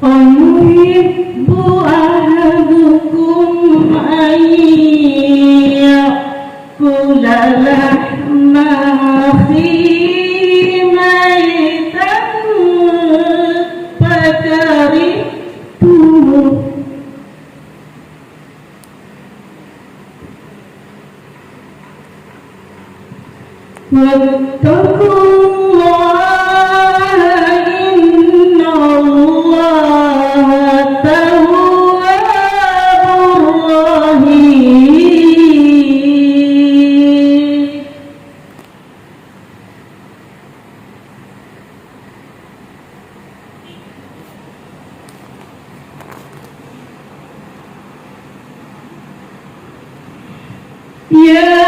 أيحب أحدكم أن يأكل لحم أخيه ميتا فكرهتموه واتقوا الله إن الله تواب رحيم. يا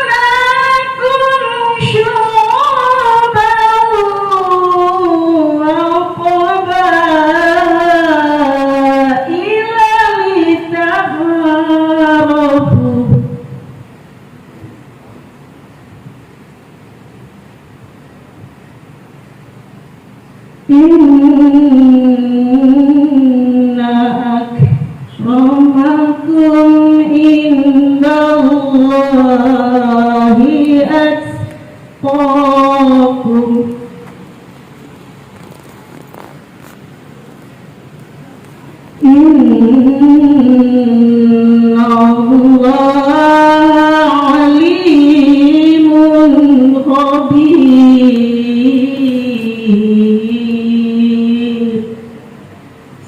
وجعلناكم شعوبا وقبائل لتعارفوا إن أكرمكم عند الله أتقاكم. إن الله عليم خبير.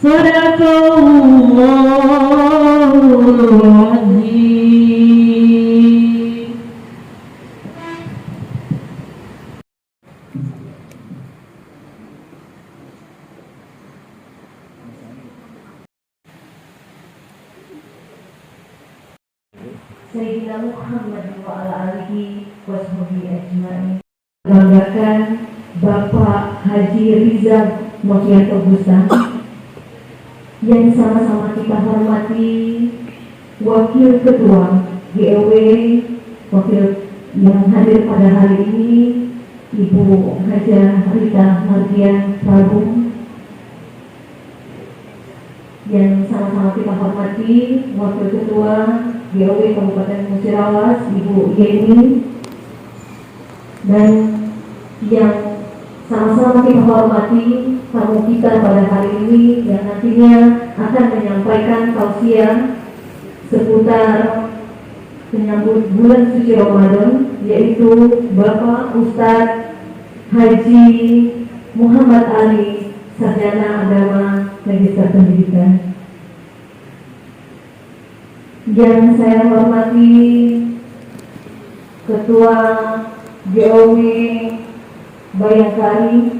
صدق الله العظيم. Sayyidina Muhammad wa ala alihi wa sahbihi ajma'in. Banggakan Bapak Haji Rizal Mokianto Busan yang sama-sama kita hormati Wakil Ketua GEW, wakil yang hadir pada hari ini Ibu Hajah Rita Mardian Prabu, yang sama-sama kita hormati Wakil Ketua GEW Kabupaten Musirawas Ibu Yeni, dan yang sama-sama kita hormati tamu kita pada hari ini yang nantinya akan menyampaikan tausiah seputar menyambut bulan suci Ramadan, yaitu Bapak Ustadz Haji Muhammad Ali, Sarjana Agama Magister Pendidikan. Yang saya hormati Ketua GOW Bayangkari,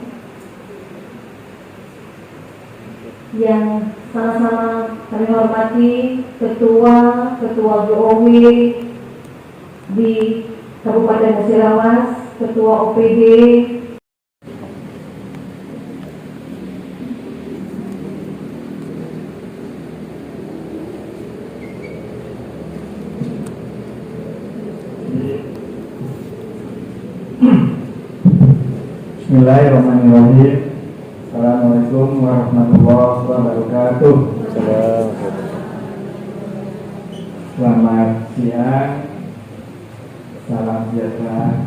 yang sama-sama kami hormati Ketua GOW di Kabupaten Musirawas, Ketua OPD, Bismillahirrahmanirrahim. Assalamualaikum warahmatullahi wabarakatuh. Selamat siang. Salam sejahtera.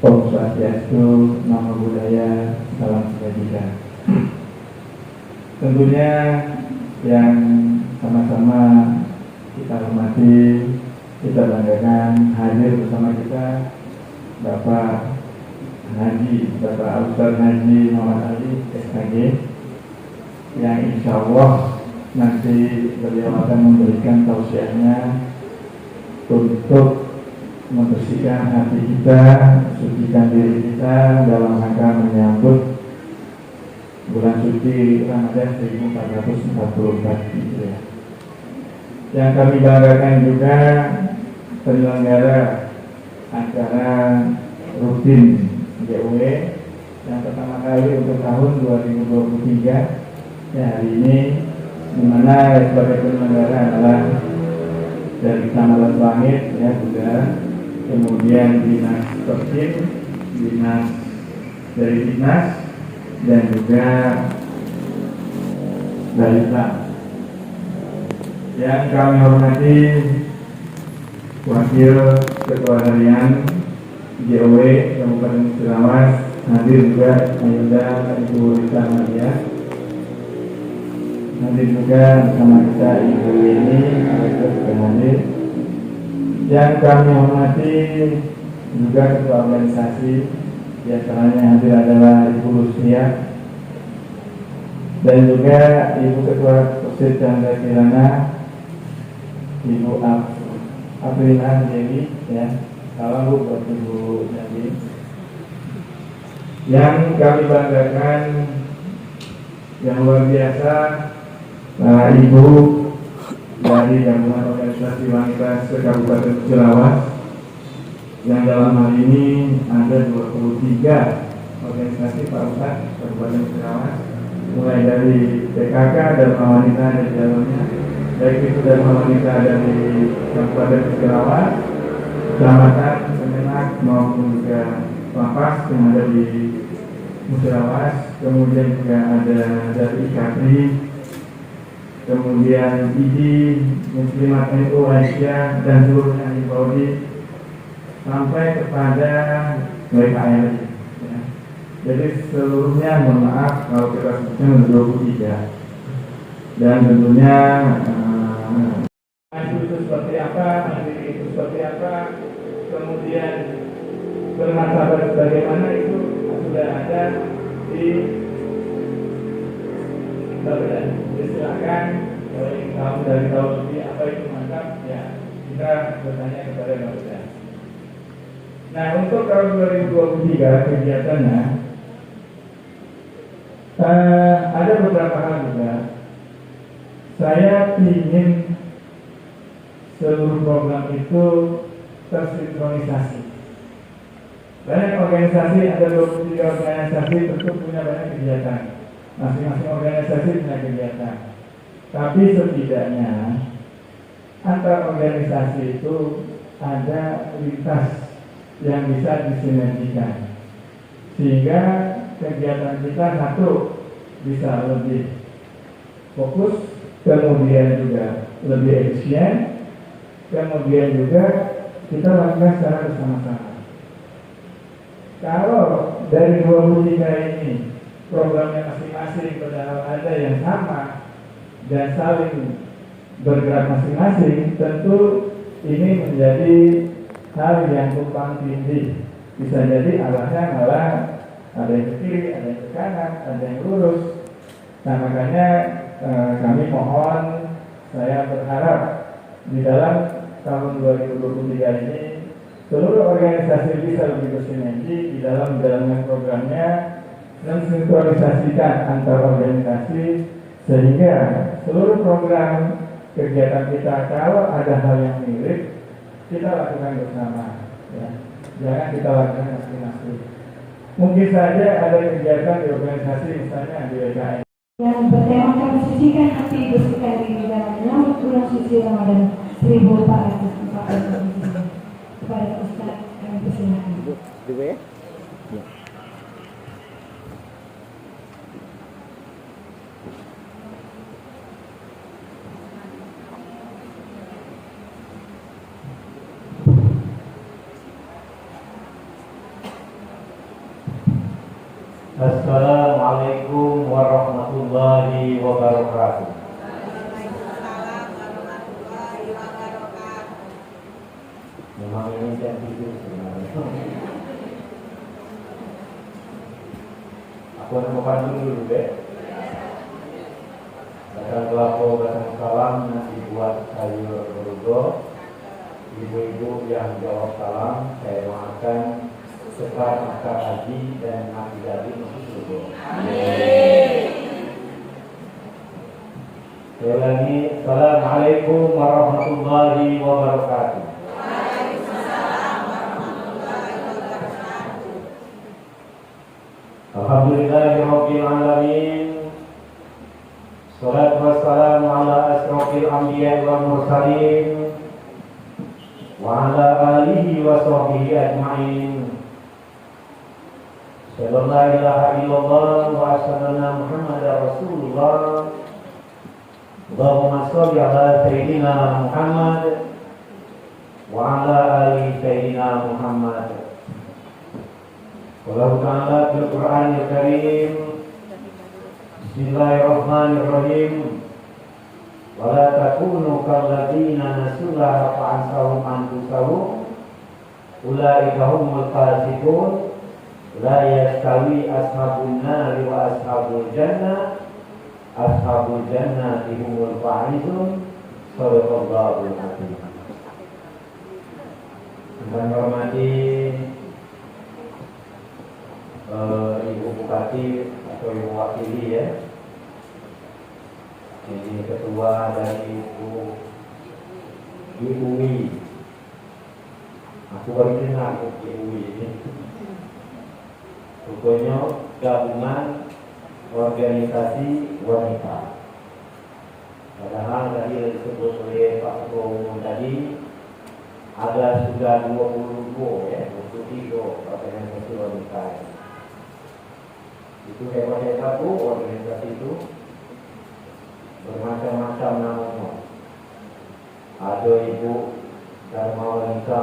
Om Swastiastu, Namo Buddhaya, salam kebajikan. Tentunya yang sama-sama kita hormati, kita banggakan hadir bersama kita Bapak Ustadz Haji Muhammad Ali SKG, yang insya Allah nanti beliau akan memberikan tausiahnya untuk membersihkan hati kita, sucikan diri kita dalam rangka menyambut bulan suci Ramadan 1444 Hijriah. Yang kami banggakan juga penyelenggara acara rutin GUW yang pertama kali untuk tahun 2023 ya hari ini, di mana sebagai penyelenggara adalah dari Kecamatan Langit ya juga, kemudian dinas Persim, dinas dari dinas, dan juga dari Islam. Yang kami hormati Wakil Ketua Harian GOW Kabupaten Cirawas, hadir juga Ayunda Ibu Rita Maria, hadir juga bersama kita Ibu Yeni, juga hadir. Yang kami hormati juga Ketua Organisasi, diantaranya hadir adalah Ibu Lucia, dan juga Ibu Ketua Persis Chandra Kirana, Ibu Aprila Dewi, ya, salam Bu buat Ibu Dewi. Yang kami banggakan yang luar biasa, Ibu dari Gabungan Organisasi Wanita se-Kabupaten Cirawas, yang dalam hal ini ada 23 organisasi Pak Ustadz Kabupaten Cirawas, mulai dari PKK dan wanita ada di dalamnya, baik itu dan wanita dari Kabupaten Cirawas, Kecamatan Semenak maupun juga Lapas yang ada di Cirawas, kemudian juga ada dari IKAPRI, kemudian ID, Muslimat NU Aisyah dan seluruhnya Ibaudi, sampai kepada WKRI. Ya. Jadi seluruhnya mohon maaf kalau kita sebutkan 23. Dan tentunya itu seperti apa, nanti itu seperti apa, kemudian bermartabat bagaimana, itu sudah ada di Bapak. Silakan kalau ingin tahu dari tahun lebih apa itu mantap, ya kita bertanya kepada Bapak. Nah, untuk tahun 2023 kegiatannya ada beberapa hal juga. Saya ingin seluruh program itu tersinkronisasi. Banyak organisasi, ada 23 organisasi, tentu punya banyak kegiatan. Masing-masing organisasi punya kegiatan. Tapi setidaknya antar organisasi itu ada lintas yang bisa disinergikan, sehingga kegiatan kita satu bisa lebih fokus, kemudian juga lebih efisien, kemudian juga kita lakukan secara bersama-sama. Kalau dari 23 ini programnya masing-masing padahal ada yang sama dan saling bergerak masing-masing, tentu ini menjadi hal yang tumpang tindih. Bisa jadi arahnya malah ada yang ke kiri, ada yang ke kanan, ada yang lurus. Nah, makanya kami mohon, saya berharap di dalam tahun 2023 ini seluruh organisasi bisa lebih bersinergi di dalam menjalankan programnya, mensinkronisasikan antar organisasi, sehingga seluruh program kegiatan kita kalau ada hal yang mirip kita lakukan bersama, ya. Jangan kita lakukan masing-masing. Mungkin saja ada kegiatan di organisasi, misalnya di WKN yang bertemakan sucikan hati bersekali di dalam menyambut bulan suci Ramadan 1444 kepada Ustaz kami persilakan. Assalamualaikum warahmatullahi wabarakatuh. Memang ini jam tidur sebenarnya. Aku mau pandu dulu deh. Bahkan kelapa batang salam nasi buat sayur berugo. Ibu-ibu yang jawab salam, saya doakan serta maka haji dan nabi dari masuk surga. Sekali lagi, Assalamualaikum warahmatullahi wabarakatuh. Alhamdulillahirabbil alamin. Salatu wassalamu ala asrofil anbiya wal mursalin wa ala alihi wa sahbihi ajma'in. Sallallahu la ilaha illallah wa asyhadu anna Muhammadar Rasulullah. Allahumma shalli ala sayyidina Muhammad wa ala ali sayyidina Muhammad. Allah Ta'ala fil Qur'anil Karim. Bismillahirrahmanirrahim. Wa la takunu kalladzina nasullaha fa ansahum anfusahum ulaika humul fasiqun. La yastawi ashabun nari wa ashabul jannah. Ashabul jannati humul faizun. Shadaqallahul azim. Dengan hormati Ibu Bupati atau Ibu Wakili ya, ini ketua dari Ibu Wi. Aku baru kenal Ibu Wi ini. Pokoknya gabungan organisasi wanita. Padahal tadi disebut oleh Pak Ketua Umum tadi ada sudah 22 ya, 23 organisasi wanita. Itu hebat-hebat Bu, organisasi itu bermacam-macam namanya. Ada Ibu Dharma Wanita,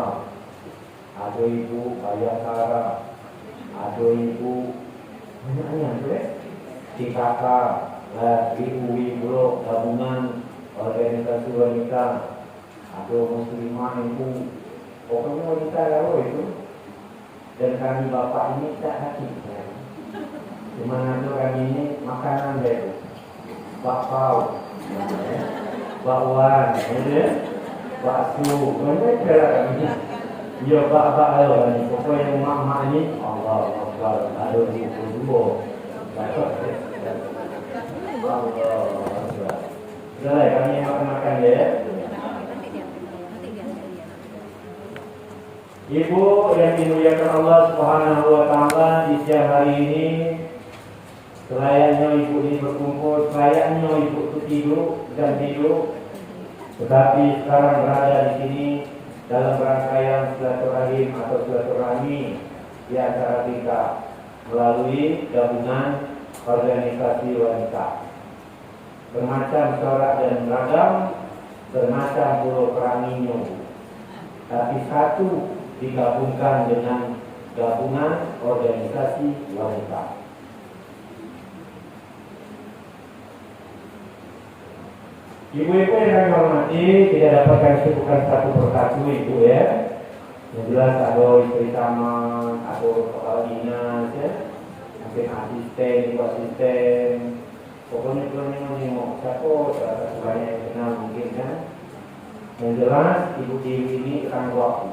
ada Ibu Bayakara, ada Ibu banyak tu TKK, Ibu Ibu gabungan organisasi wanita, ada muslimah Ibu, pokoknya wanita lalu itu. Dan kami bapak ini tak hati. Dimana tu kami ini makanan dia, bakpao, bakwan, bakso, macam lah kami. Dia bak-bak lah ni. Pokoknya mak-mak ni, Allah Akbar, ada di dua. Allah Akbar. Sudah kami makan-makan dia. Ibu yang dimuliakan Allah Subhanahu wa Ta'ala, di siang hari ini selayaknya ibu ini berkumpul, selayaknya ibu itu tidur dan tidur, tetapi sekarang berada di sini dalam rangkaian silaturahim atau silaturahmi di antara kita melalui gabungan organisasi wanita. Bermacam corak dan beragam, bermacam pulau peranginya, tapi satu digabungkan dengan gabungan organisasi wanita. Ibu-ibu yang kami hormati, tidak dapat kami sebutkan satu persatu ibu ya. Yang jelas ada istri taman, ada kepala dinas ya, mungkin asisten, ibu asisten. Pokoknya nengok siapa, sebanyak yang kenal mungkin kan. Yang jelas ibu Dewi ini orang waktu.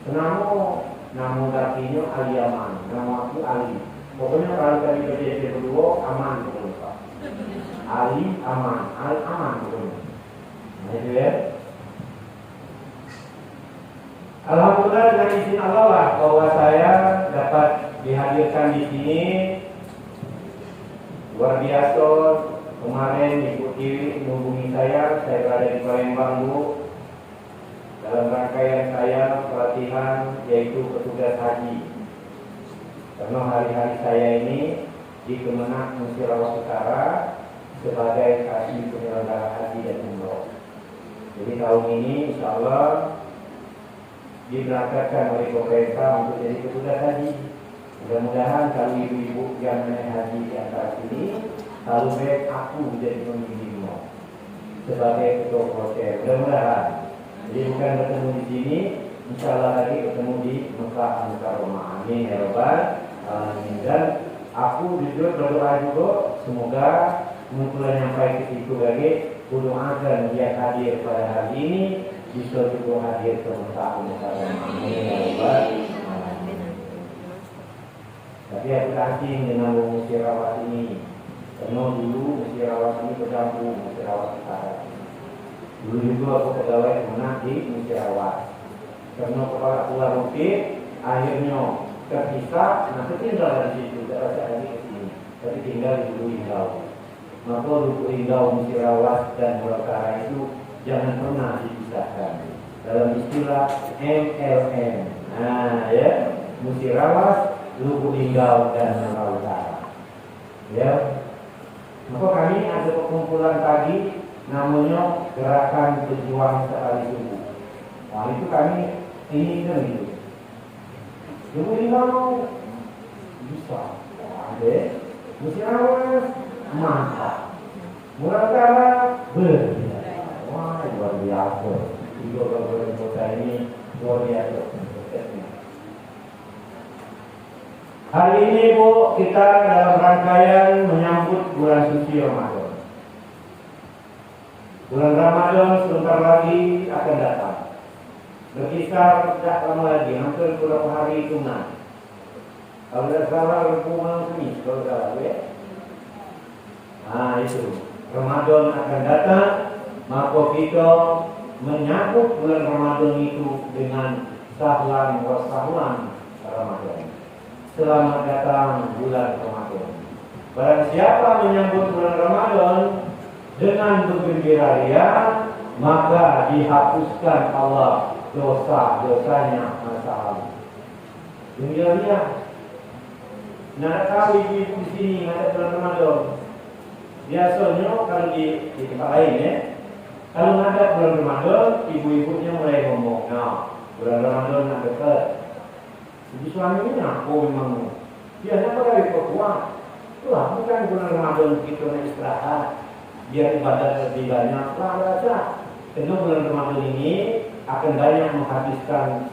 Nama dakinya Ali Aman, nama aku Ali. Pokoknya kalau tadi kerja berdua aman betul Pak. Ali Aman, Ali Aman betul. Nah itu ya. Alhamdulillah dengan izin Allah lah bahwa saya dapat dihadirkan di sini. Luar biasa, kemarin Ibu Tiwi menghubungi saya berada di Palembang Bu. Dalam rangkaian saya pelatihan yaitu petugas haji. Karena hari-hari saya ini di Kemenang Musyawarah Utara sebagai kasih penyelenggara haji dan umroh. Jadi tahun ini insya Allah diberangkatkan oleh pemerintah untuk jadi petugas haji. Mudah-mudahan kalau ibu-ibu yang menaik haji di antara sini, kalau baik aku menjadi pemimpinmu sebagai ketua proses. Mudah-mudahan. Jadi bukan bertemu di sini, insya Allah lagi bertemu di Mekah Al-Mukarramah. Amin ya Rabbal alamin. Dan aku jujur berdoa juga semoga kumpulan yang baik itu lagi kudoakan dia hadir pada hari ini bisa juga hadir ke Mekah Al-Mukarramah. Amin ya Rabbal alamin. Tapi aku asing dengan musyawarah ini. Karena dulu musyawarah ini bercampur musyawarah utara. Dulu juga aku pegawai menang di musyawarah. Karena kepala keluar Bukit, akhirnya terpisah, nah tinggal di situ, tidak ada lagi ke sini, tapi tinggal di Lubuk Linggau. Maka Lubuk Linggau, Musirawas dan Murakarai itu jangan pernah dipisahkan. Dalam istilah MLM, nah ya, Musirawas, Lubuk Linggau dan Murakarai. Ya, maka kami ada perkumpulan pagi, namanya Gerakan Pejuang Sekali Subuh. Nah itu kami ini kan gitu. Lubuk Linggau bisa, ada, Musirawas mantap, Murakarai berbeda. Wah luar biasa. Tiga kabupaten kota ini luar biasa. Hari ini Bu, kita dalam rangkaian menyambut bulan suci Ramadan. Bulan Ramadan sebentar lagi akan datang. Berkisar tidak lama lagi, hampir beberapa hari hitungan. Kalau tidak salah, Rabu Kamis, kalau tidak salah ya. Nah itu, Ramadan akan datang, maka kita menyambut bulan Ramadan itu dengan sahlan wa sahlan Ramadan. Selamat datang bulan Ramadan. Barang siapa menyambut bulan Ramadan dengan bergembira ria, maka dihapuskan Allah dosa-dosanya masa lalu. Gembira ria. Nah, tahu ibu di sini ada bulan Ramadan. Biasanya kalau di tempat lain ya, kalau ada bulan Ramadan, ibu-ibunya mulai ngomong, nah bulan Ramadan nak dekat. Jadi suaminya aku memang dia nak pergi ke kuah. Itulah bukan bulan Ramadan kita nak istirahat, biar ibadat lebih banyak. Lah baca. Karena bulan Ramadan ini akan banyak menghabiskan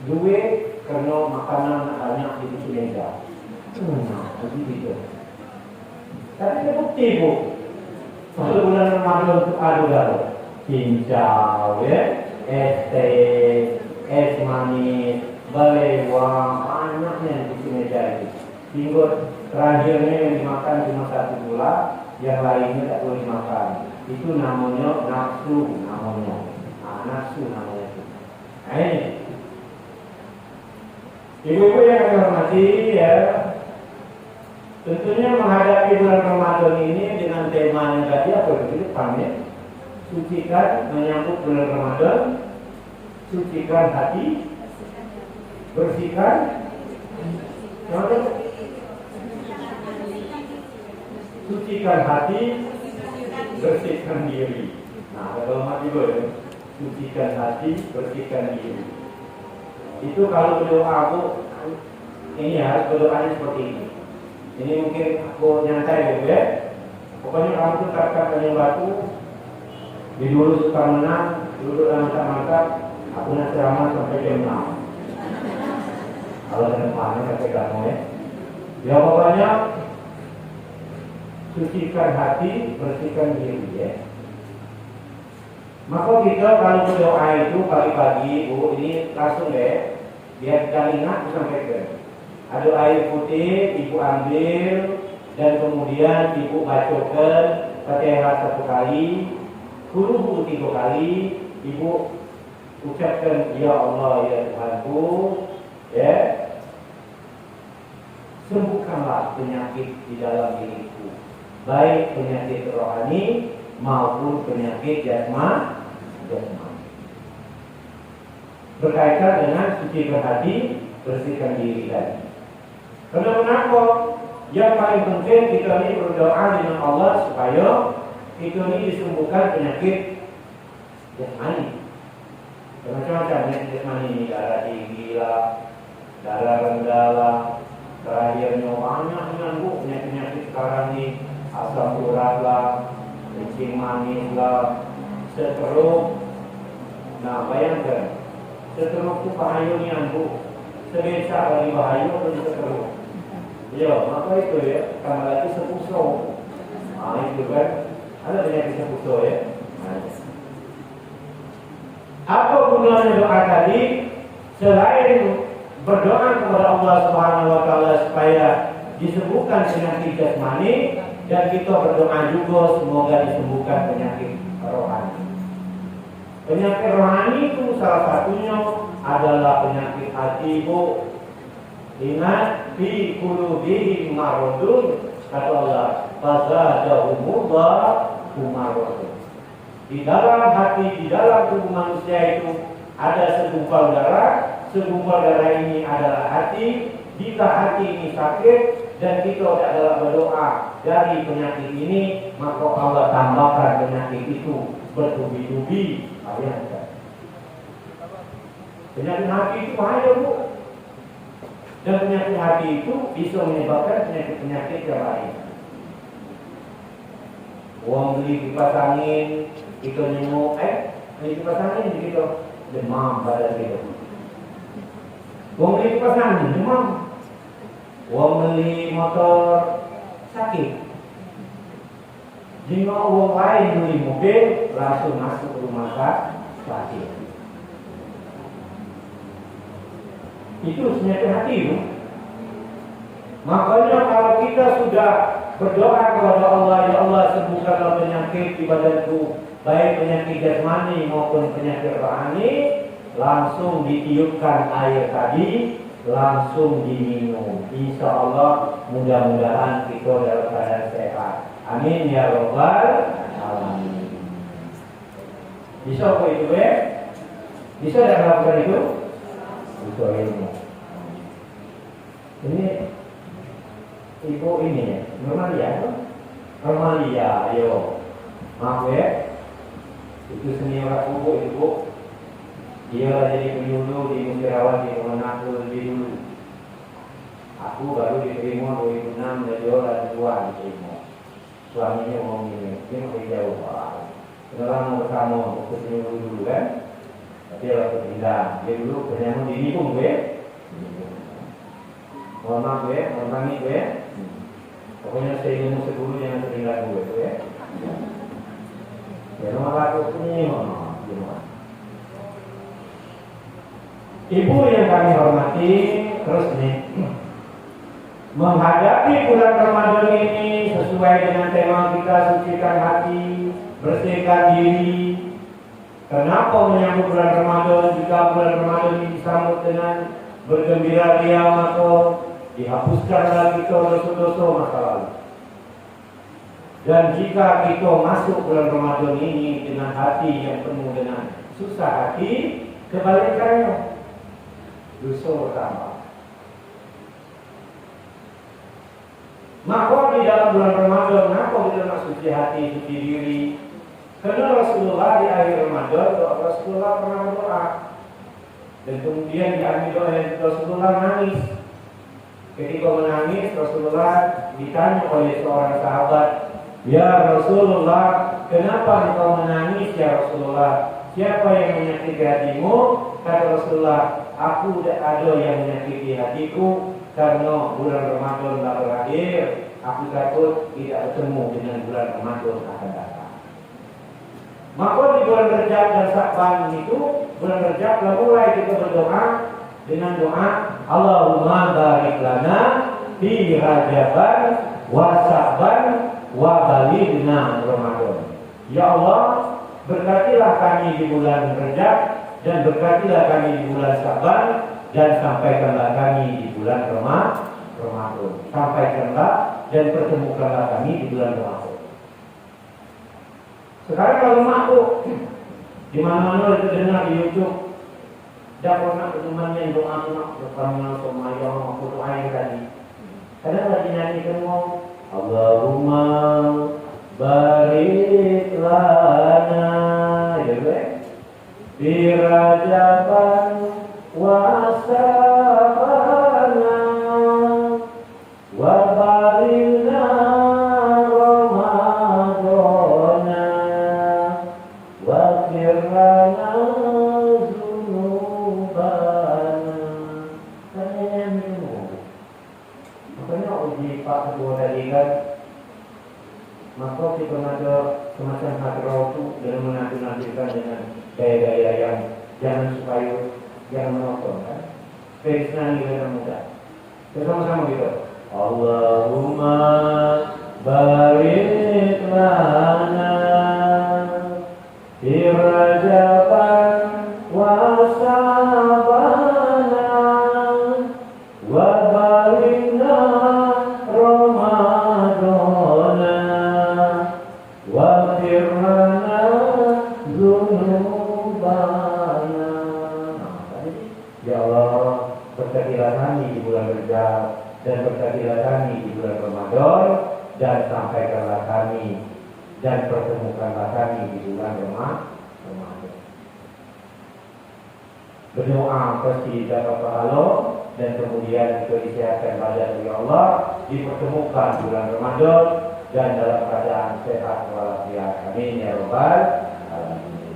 duit karena makanan banyak di kursi meja. Nah, begitu. Tapi terbukti Bu, kalau bulan Ramadan itu ada cincau ya, es teh, es manis, belewang, banyaknya di sini meja itu. Hingga terakhirnya yang dimakan cuma satu gula, yang lainnya tak boleh dimakan. Itu namanya nafsu namanya. Nah, nafsu namanya itu. Nah ini, ibu-ibu yang kami hormati ya. Tentunya menghadapi bulan Ramadan ini dengan tema yang tadi apa di depan ya. Sucikan menyambut bulan Ramadan, sucikan hati, bersihkan, sucikan hati, bersihkan diri. Nah, kalau mati boleh, sucikan hati, bersihkan diri. Itu kalau berdoa aku, ini harus berdoanya seperti ini. Ini mungkin aku nyantai gitu ya. Pokoknya kamu tuh kakak yang batu, di dulu suka menang, duduk dalam mantap, aku nak ceramah sampai jam 6. Kalau dengan panen kakek kamu ya. Ya pokoknya sucikan hati, bersihkan diri ya. Maka kita kalau berdoa itu pagi-pagi, Bu, ini langsung ya, biar kita ingat sampai ke. Ada air putih, ibu ambil dan kemudian ibu bacakan Fatihah 1 kali, Qul 3 kali, ibu ucapkan ya Allah ya Tuhanku, ya. Sembuhkanlah penyakit di dalam diriku, baik penyakit rohani maupun penyakit jasmani. Berkaitan dengan sucikan hati, bersihkan diri tadi. Kenapa? Yang paling penting kita ini berdoa dengan Allah supaya kita ini disembuhkan penyakit jasmani. Macam-macam penyakit jasmani ini, darah tinggi lah, darah rendah lah, terakhirnya banyak dengan Bu penyakit sekarang ini, asam urat lah, kencing manis lah, stroke. Nah bayangkan, stroke itu bahayanya Bu, sebesar dari bahaya itu stroke. Ya, maka itu ya, tambah lagi sepuso. Nah itu kan, ada penyakit sepuso ya. Nah, apa gunanya doa tadi? Selain berdoa kepada Allah Subhanahu wa taala supaya disembuhkan penyakit jasmani, dan kita berdoa juga semoga disembuhkan penyakit rohani. Penyakit rohani itu salah satunya adalah penyakit hati, Bu. Ingat, fi qulubihim maradun, kata Allah, fazadahumullah maradun. Di dalam hati, di dalam tubuh manusia itu ada segumpal darah. Segumpal darah ini adalah hati. Jika hati ini sakit dan kita tidak dalam berdoa dari penyakit ini, maka Allah tambahkan penyakit itu bertubi-tubi. Penyakit hati itu bahaya, Bu. Dan penyakit hati itu bisa menyebabkan penyakit-penyakit yang lain. Uang beli kipas angin, kita nyemuk, beli kipas angin, kita demam badan kita. Uang beli kipas angin, demam. Uang beli motor, sakit. Jika uang lain beli mobil, langsung masuk rumah sakit. Itu penyakit hati, Bu. Makanya kalau kita sudah berdoa kepada Allah, ya Allah sembuhkanlah penyakit di badanku, baik penyakit jasmani maupun penyakit rohani, langsung ditiupkan air tadi, langsung diminum. Insya Allah mudah-mudahan kita dalam keadaan sehat. Amin ya Rabbal alamin. Bisa kok itu, ya? Bisa tidak melakukan itu? Bisa ilmu. Ini ibu ini ya, Normalia, ayo. Maaf ya, itu seni orang ibu. Dia jadi penyuluh di Musirawan di Manado lebih dulu. Aku baru diterima 2006 dari orang tua diterima. Suaminya mau ini, dia mau jauh. Sekarang mau bersama, mau ke penyuluh dulu kan? Tapi waktu pindah, dia dulu bernyanyi di Nipung gue. Mohon maaf gue, mohon pamit gue. Pokoknya saya ilmu sebelum jangan ketinggalan gue tuh ya. Ya nomor aku ini, Ibu yang kami hormati, terus nih menghadapi bulan Ramadan ini sesuai dengan tema kita, sucikan hati, bersihkan diri. Kenapa menyambut bulan Ramadan? Jika bulan Ramadan ini disambut dengan bergembira ria, maka dihapuskanlah kita dosa-dosa masa lalu. Dan jika kita masuk bulan Ramadan ini dengan hati yang penuh dengan susah hati, kebalikannya dosa bertambah. Maka di dalam bulan Ramadan, kenapa kita nak suci hati, suci diri? Karena Rasulullah di akhir Ramadan, Rasulullah pernah berdoa. Dan kemudian di akhir doa Rasulullah menangis. Ketika menangis, Rasulullah ditanya oleh seorang sahabat, "Ya Rasulullah, kenapa engkau menangis ya Rasulullah? Siapa yang menyakiti hatimu?" Kata Rasulullah, "Aku tidak ada yang menyakiti hatiku karena bulan Ramadan telah berakhir. Aku takut tidak bertemu dengan bulan Ramadan akan datang." Maka di bulan Rajab dan Sya'ban itu, bulan Rajab telah mulai kita berdoa dengan doa, Allahumma barik lana fi Rajaban wa Sya'ban wa balighna Ramadan. Ya Allah, berkatilah kami di bulan Rajab dan berkatilah kami di bulan Sya'ban dan sampaikanlah kami di bulan Ramadan. Sampaikanlah dan pertemukanlah kami di bulan Ramadan. Sekarang kalau makhluk di mana-mana itu dengar di YouTube, dah pernah temannya doa berpasangan sama yang makhluk air tadi. Kadang lagi nyanyi semua, Allahumma barik lana, ya gue, fi Rajaban wa Sya'bana wa balighna Ramadana wa firlana dzunubana. Makanya uji Pak Ketua tadi kan, maka kita ada semacam hadrah itu dengan menanti-nantikan dengan gaya-gaya yang jangan supaya jangan menonton kan. Krisna Nilai Muda. Bersama-sama gitu. Allahumma barik lana fi Rajaban wa Sya'bana wa balikna Ramadana wa firlana dzunubana. Ya Allah, berkatilah kami di bulan Rajab dan berkatilah kami di bulan Ramadan, dan sampaikanlah kami dan pertemukanlah kami di bulan Ramadan. Berdoa pasti dapat pahala, dan kemudian kita disehatkan badan oleh Allah, dipertemukan bulan Ramadan dan dalam keadaan sehat walafiat. Amin ya rabbal alamin.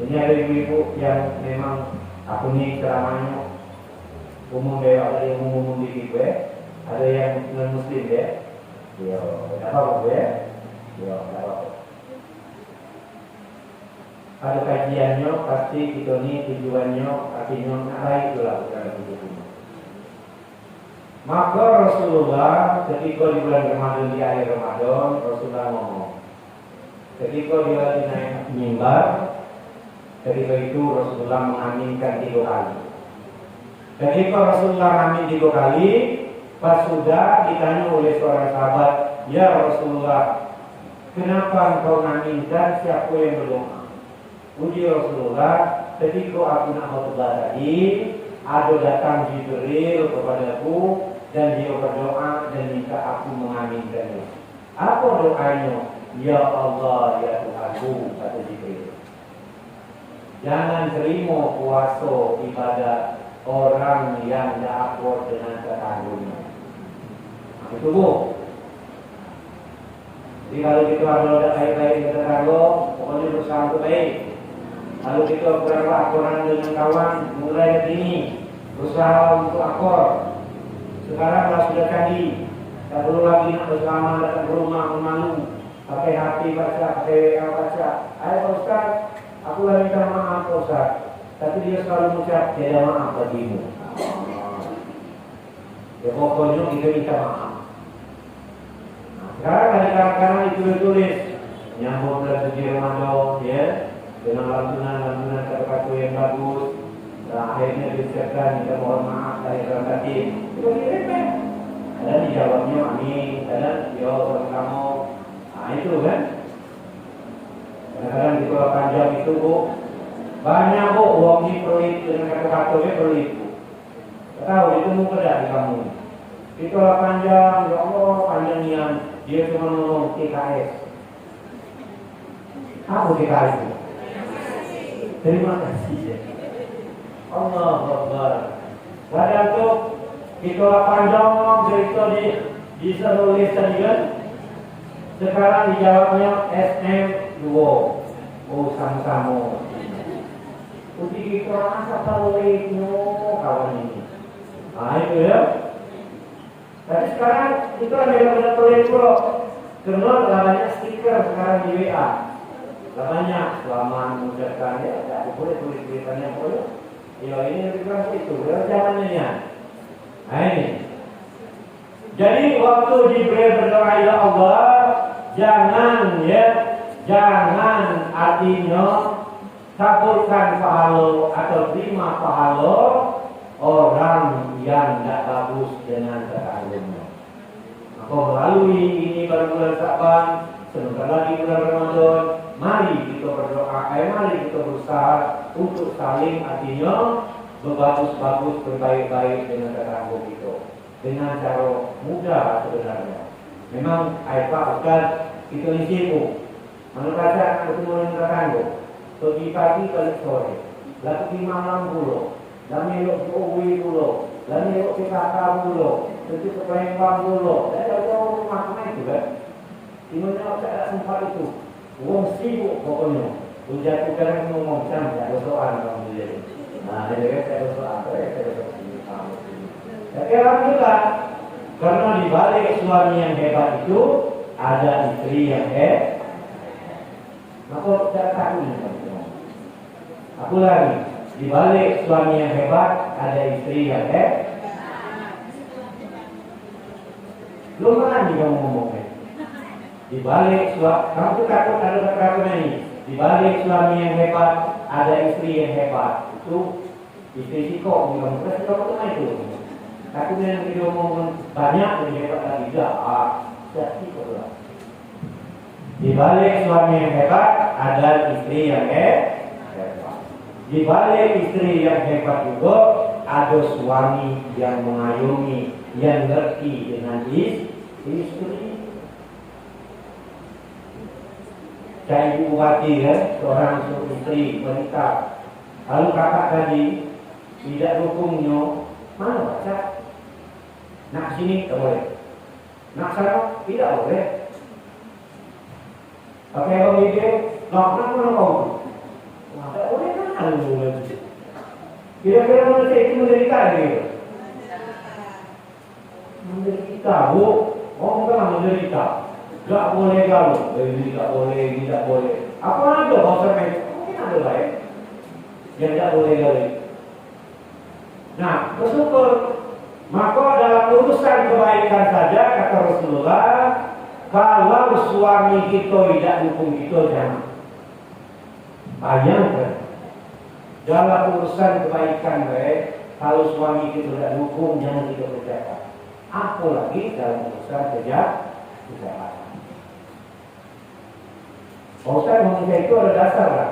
Ini ada ibu-ibu yang memang aku nih ceramahnya umum deh, ada yang umum di gue, ada yang non muslim deh. Yo, apa gue? Yo, apa? Ada kajiannya pasti kita nih tujuannya artinya ngarai itulah bukan begitu. Maka Rasulullah ketika di bulan Ramadan, di akhir Ramadan, Rasulullah ngomong. Ketika dia lagi naik mimbar, ketika itu Rasulullah mengaminkan 3 kali. Ketika Rasulullah amin 3 kali, pas sudah ditanya oleh seorang sahabat, ya Rasulullah, kenapa engkau mengaminkan, siapa yang berdoa? Uji Rasulullah, ketika aku nak khutbah tadi, ada datang Jibril kepadaku dan dia berdoa dan minta aku mengaminkannya. Apa doanya? Ya Allah, ya Tuhanku, kata Jibril. Jangan terima puasa ibadat orang yang tidak akur dengan tetangganya. Itu bu. Jadi kalau kita ada baik-baik dengan tetangga, pokoknya berusaha untuk baik. Kalau kita kurang dengan kawan, mulai dari ini berusaha untuk akur. Sekarang kalau sudah tadi, tak perlu lagi nak bersama datang ke rumah malu, pakai HP baca, pakai WA baca. Ayo Ustaz, aku lagi minta maaf Ustaz. Tapi dia selalu mengucap tiada maaf bagimu. Ya pokoknya kita minta maaf. Nah, sekarang kadang-kadang itu ditulis nyambung bulan suci Ramadan, ya, dengan lantunan kata-kata yang bagus. Nah, akhirnya disiapkan kita mohon maaf dari dalam hati. Itu kirim. Ada dijawabnya amin, ada yo kamu. Nah itu kan. Kadang-kadang di Pulau Panjang itu bu, banyak bu uang ini proyek dengan kata-katanya proyek bu. Tahu itu mungkin ada di kamu. Di Pulau Panjang, ya Allah panjangnya dia cuma ngomong TKS. Apa TKS itu? Terima kasih. Allah Akbar. Padahal tu kita panjang cerita di seluruh tadi kan. Sekarang dijawabnya SM2. Oh sama-sama. Uji kita rasa terlalu kawan ini. Nah itu ya. Tapi sekarang itu ada yang benar-benar pro. Karena namanya stiker sekarang di WA. Namanya selamat mengucapkan ya. Tak boleh tulis tulisannya boleh. Ya ini bukan itu, zamannya ya. Nah ini. Jadi waktu Jibril berdoa ya Allah, jangan artinya kabulkan pahala atau terima pahala orang yang tidak bagus dengan tetangganya. Maka melalui ini baru bulan Sa'ban, sebentar lagi bulan Ramadan. Mari kita berdoa, mari kita berusaha untuk saling artinya berbagus-bagus, berbaik-baik dengan tetangga kita dengan cara mudah sebenarnya. Memang Pak Ustaz kita ini sibuk. Mana baca ketemu dengan tetangga, pergi pagi balik sore, lalu di malam dulu, lalu elok ke Uwi dulu, lalu elok ke Kakak dulu, tentu ke Palembang dulu. Saya tahu rumah itu kan. Di mana saya ada sempat itu. Wong sibuk pokoknya. Ujar sekarang ngomong jam ada soal kamu jadi. Nah, jadi saya soal saya soal. Tapi alhamdulillah karena di balik suami yang hebat itu ada istri yang hebat. Maka saya tahu ini. Aku lagi di Di balik suami yang hebat ada istri yang hebat. Belum pernah juga ngomongnya. Di balik suami, kamu tuh takut ada kata-kata ini. Di balik suami yang hebat ada istri yang hebat. Itu istri Siko bilang, terus kamu tuh itu. Takutnya yang video ngomong banyak lebih hebat lagi. Jadi lah. Di balik suami yang hebat ada istri yang hebat. Di balik istri yang hebat juga ada suami yang mengayomi, yang ngerti dengan istri. Saya ibu bupati seorang istri wanita. Lalu kakak tadi tidak dukungnya, mana baca? Nak sini tak boleh, nak sana tidak boleh. Pakai apa video? Nak mana kau? Tak boleh kan? Kira-kira manusia itu menderita gitu. Menderita, bu. Orang kan menderita. Tak boleh galau. Ini tak boleh, ini tak boleh. Apa ada bahasa mereka? Mungkin ada lain yang tak boleh galau. Nah, bersyukur. Maka dalam urusan kebaikan saja kata Rasulullah, kalau suami kita tidak dukung kita jangan. Bayangkan. Dalam urusan kebaikan kalau suami kita tidak dukung jangan kita kerjakan. Apalagi dalam urusan kejahatan. Ustaz manusia itu ada dasar lah.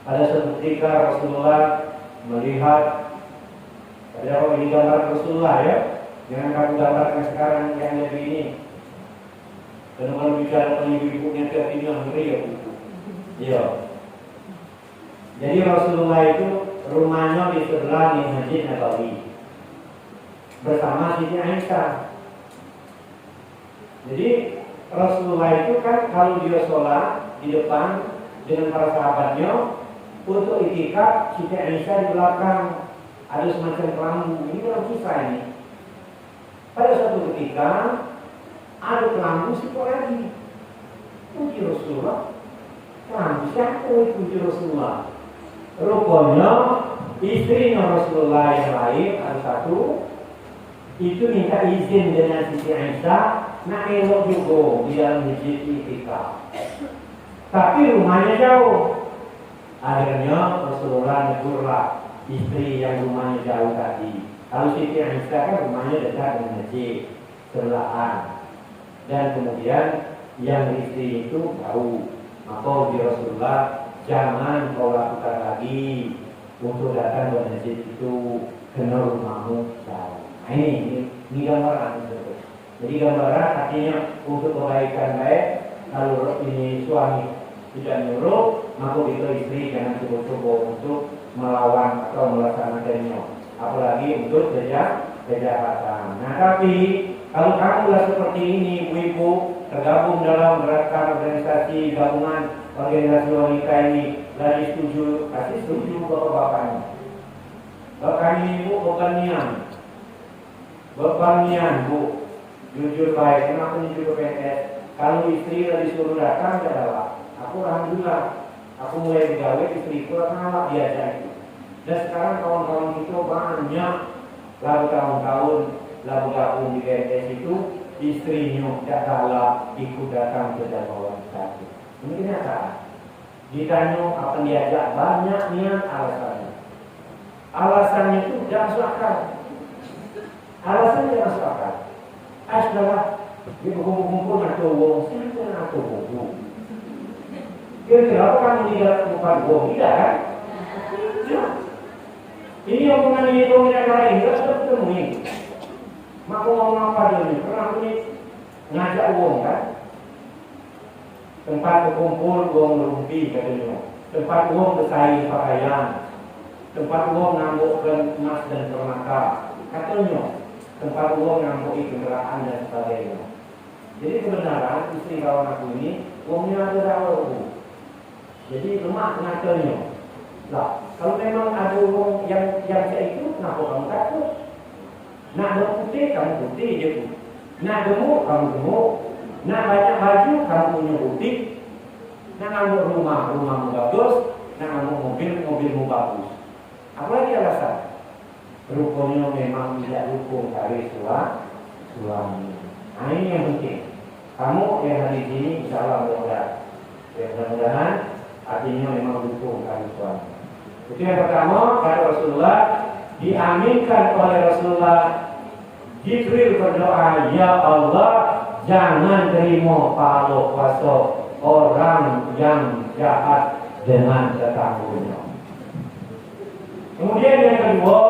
Ada suatu ketika Rasulullah melihat ada ini gambar Rasulullah ya. Jangan kamu gambarkan sekarang yang lebih ini. Karena kalau bicara ibu-ibunya tiap ini yang ngeri ya buku. Iya. Jadi Rasulullah itu rumahnya di sebelah di Masjid Nabawi bersama Siti Aisyah. Jadi Rasulullah itu kan kalau dia sholat di depan dengan para sahabatnya untuk itikaf, Siti Aisyah di belakang ada semacam kelambu. Ini dalam kisah ini. Pada suatu ketika ada kelambu sikok lagi. Puji Rasulullah. Kelambu siapa itu puji Rasulullah? Rupanya istrinya Rasulullah yang lain ada satu itu minta izin dengan Siti Aisyah nak elok juga di dalam masjid itikaf. Tapi rumahnya jauh. Akhirnya Rasulullah negurlah istri yang rumahnya jauh tadi. Kalau Siti Aisyah kan rumahnya dekat dengan masjid sebelahan. Dan kemudian yang istri itu jauh. Maka di Rasulullah jangan kau lakukan lagi untuk datang ke masjid itu kena rumahmu jauh. Nah, ini gambaran. Jadi gambaran artinya untuk kebaikan baik. Kalau ini suami tidak nyuruh, maka itu istri jangan coba-coba untuk melawan atau melaksanakannya. Apalagi untuk kejahatan. Nah tapi kalau kamulah seperti ini, ibu-ibu tergabung dalam gerakan organisasi gabungan organisasi wanita ini, lagi setuju, kasih setuju bapak-bapaknya. Bapak ini ibu beban bu. Jujur baik, kenapa ini juga PNS? Kalau istri lagi suruh datang, adalah aku alhamdulillah, aku mulai digawe istriku kenapa biasa itu. Dan sekarang kawan-kawan kita banyak lalu tahun-tahun lalu gabung di PNS itu istrinya tidak kalah ikut datang ke dalam satu. Ini kenapa? Ditanya akan diajak banyak niat alasannya. Alasannya itu tidak masuk akal. Alasannya tidak masuk akal. Adalah dia berkumpul-kumpul ngatur wong, siapa ngatur wong? Kira-kira apa kamu tidak bukan wong? Tidak kan? Tidak. Ini yang mengenai itu tidak lain, tidak sudah ketemu. Maka ngomong apa dia ini? Karena aku ini ngajak wong kan? Tempat berkumpul wong merumpi katanya. Tempat wong bersaing pakaian. Tempat wong ngambukkan emas dan permata. Katanya. Tempat uang yang mau kendaraan dan sebagainya. Jadi kebenaran istri kawan aku ini uangnya ada dalam. Jadi lemah ngaturnya. Lah, kalau memang ada uang yang kayak itu, kenapa kamu takut? Nak berputih kamu putih je tu. Nak gemuk kamu gemuk. Nak banyak baju kamu punya butik. Nak ngambil rumahmu bagus. Nah, mobilmu bagus. Apalagi alasan? Rupanya memang tidak dukung kali suami. Nah, ini yang penting. Kamu yang hari ini insya Allah mudah-mudahan artinya memang dukung kali suami. Itu yang pertama, kata Rasulullah, diaminkan oleh Rasulullah. Jibril berdoa, ya Allah, jangan terima pahala puasa orang yang jahat dengan tetangganya. Kemudian yang kedua,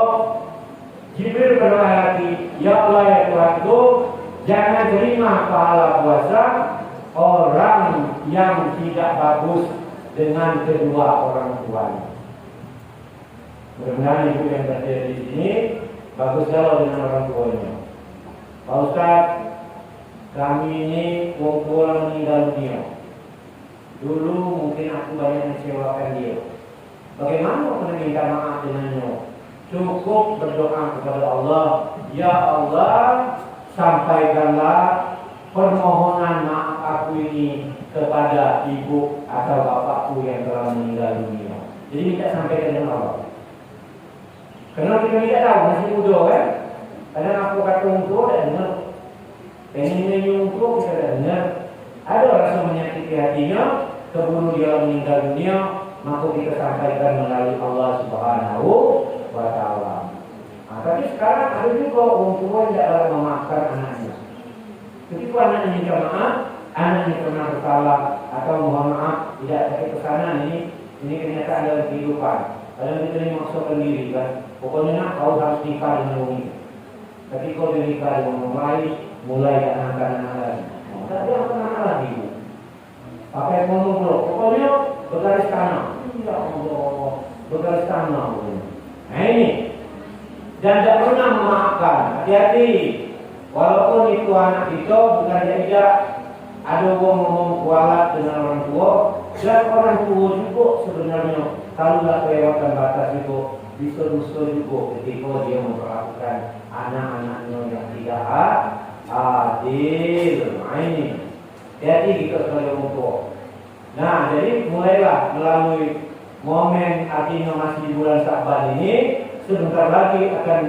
Jibril berdoa lagi, ya Allah ya Tuhanku, jangan terima pahala puasa orang yang tidak bagus dengan kedua orang tuanya. Mudah-mudahan ibu yang berada di sini bagus kalau dengan orang tuanya. Pak Ustaz, kami ini orang meninggal dunia. Dulu mungkin aku banyak mengecewakan dia. Bagaimana aku meminta maaf dengannya? Cukup berdoa kepada Allah, ya Allah, sampaikanlah permohonan maaf aku ini kepada ibu atau bapakku yang telah meninggal dunia. Jadi minta sampaikan dengan Allah. Karena kita tidak tahu, masih muda kan? Kadang aku kata untuk dan dengar, pengen untuk kita tidak dengar. Ada rasa menyakiti hatinya, keburu dia meninggal dunia, maka kita sampaikan melalui Allah Subhanahu wa Ta'ala. Nah, tapi sekarang ada juga orang tua yang tidak memaafkan anaknya. Ketika anaknya minta maaf, anaknya pernah bersalah atau mohon maaf tidak sampai ke sana, ini kenyataan dalam kehidupan. Kadang kita ini maksudkan diri kan, pokoknya kau harus nikah dengan orang ini. Tapi kau nikah dengan orang lain, mulai anak-anak lagi. Tapi apa anak lagi? Pakai ngomong bro, pokoknya bergaris tanah. Ya Allah, bergaris tanah. Nah ini, dan tidak pernah memaafkan. Hati-hati, walaupun itu anak itu bukan dia ada ngomong kualat dengan orang tua, dan orang tua juga sebenarnya kalau tidak kelewatan batas itu bisa dosa juga ketika dia memperlakukan anak-anaknya yang tidak adil. Nah ini, jadi kita sebagai orang tua. Nah, jadi mulailah melalui momen artinya masih di bulan Sya'ban ini, sebentar lagi akan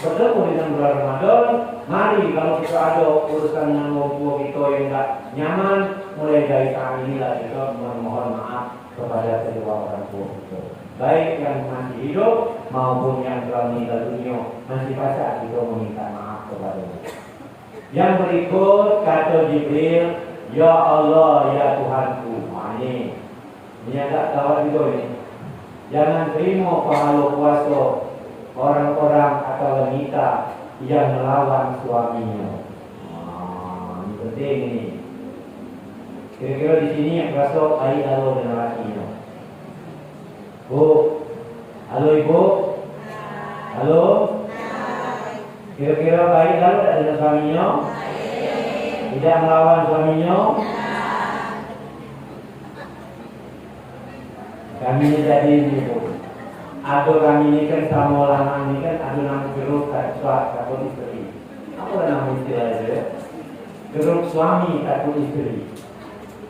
bertemu dengan bulan Ramadan. Mari kalau kita ada urusan dengan orang tua kita yang tidak nyaman, mulai dari saat inilah kita memohon maaf kepada kedua orang tua kita. Baik yang masih hidup maupun yang telah meninggal dunia, masih pada kita meminta maaf kepada mereka. Yang berikut kata Jibril, ya Allah ya Tuhanku. Nah, ini agak gawat juga ini. Jangan terima pahala puasa orang-orang atau wanita yang melawan suaminya. Ini penting ini. Kira-kira di sini yang berasal baik halo dengan lakinya. Bu, halo ibu, halo. Kira-kira baik halo dengan suaminya? Tidak melawan suaminya? Kami ini jadi ini bu. Ada kami ini kan sama lama ini kan ada nama grup takut istri. Apa nama istilah itu? Grup suami takut istri.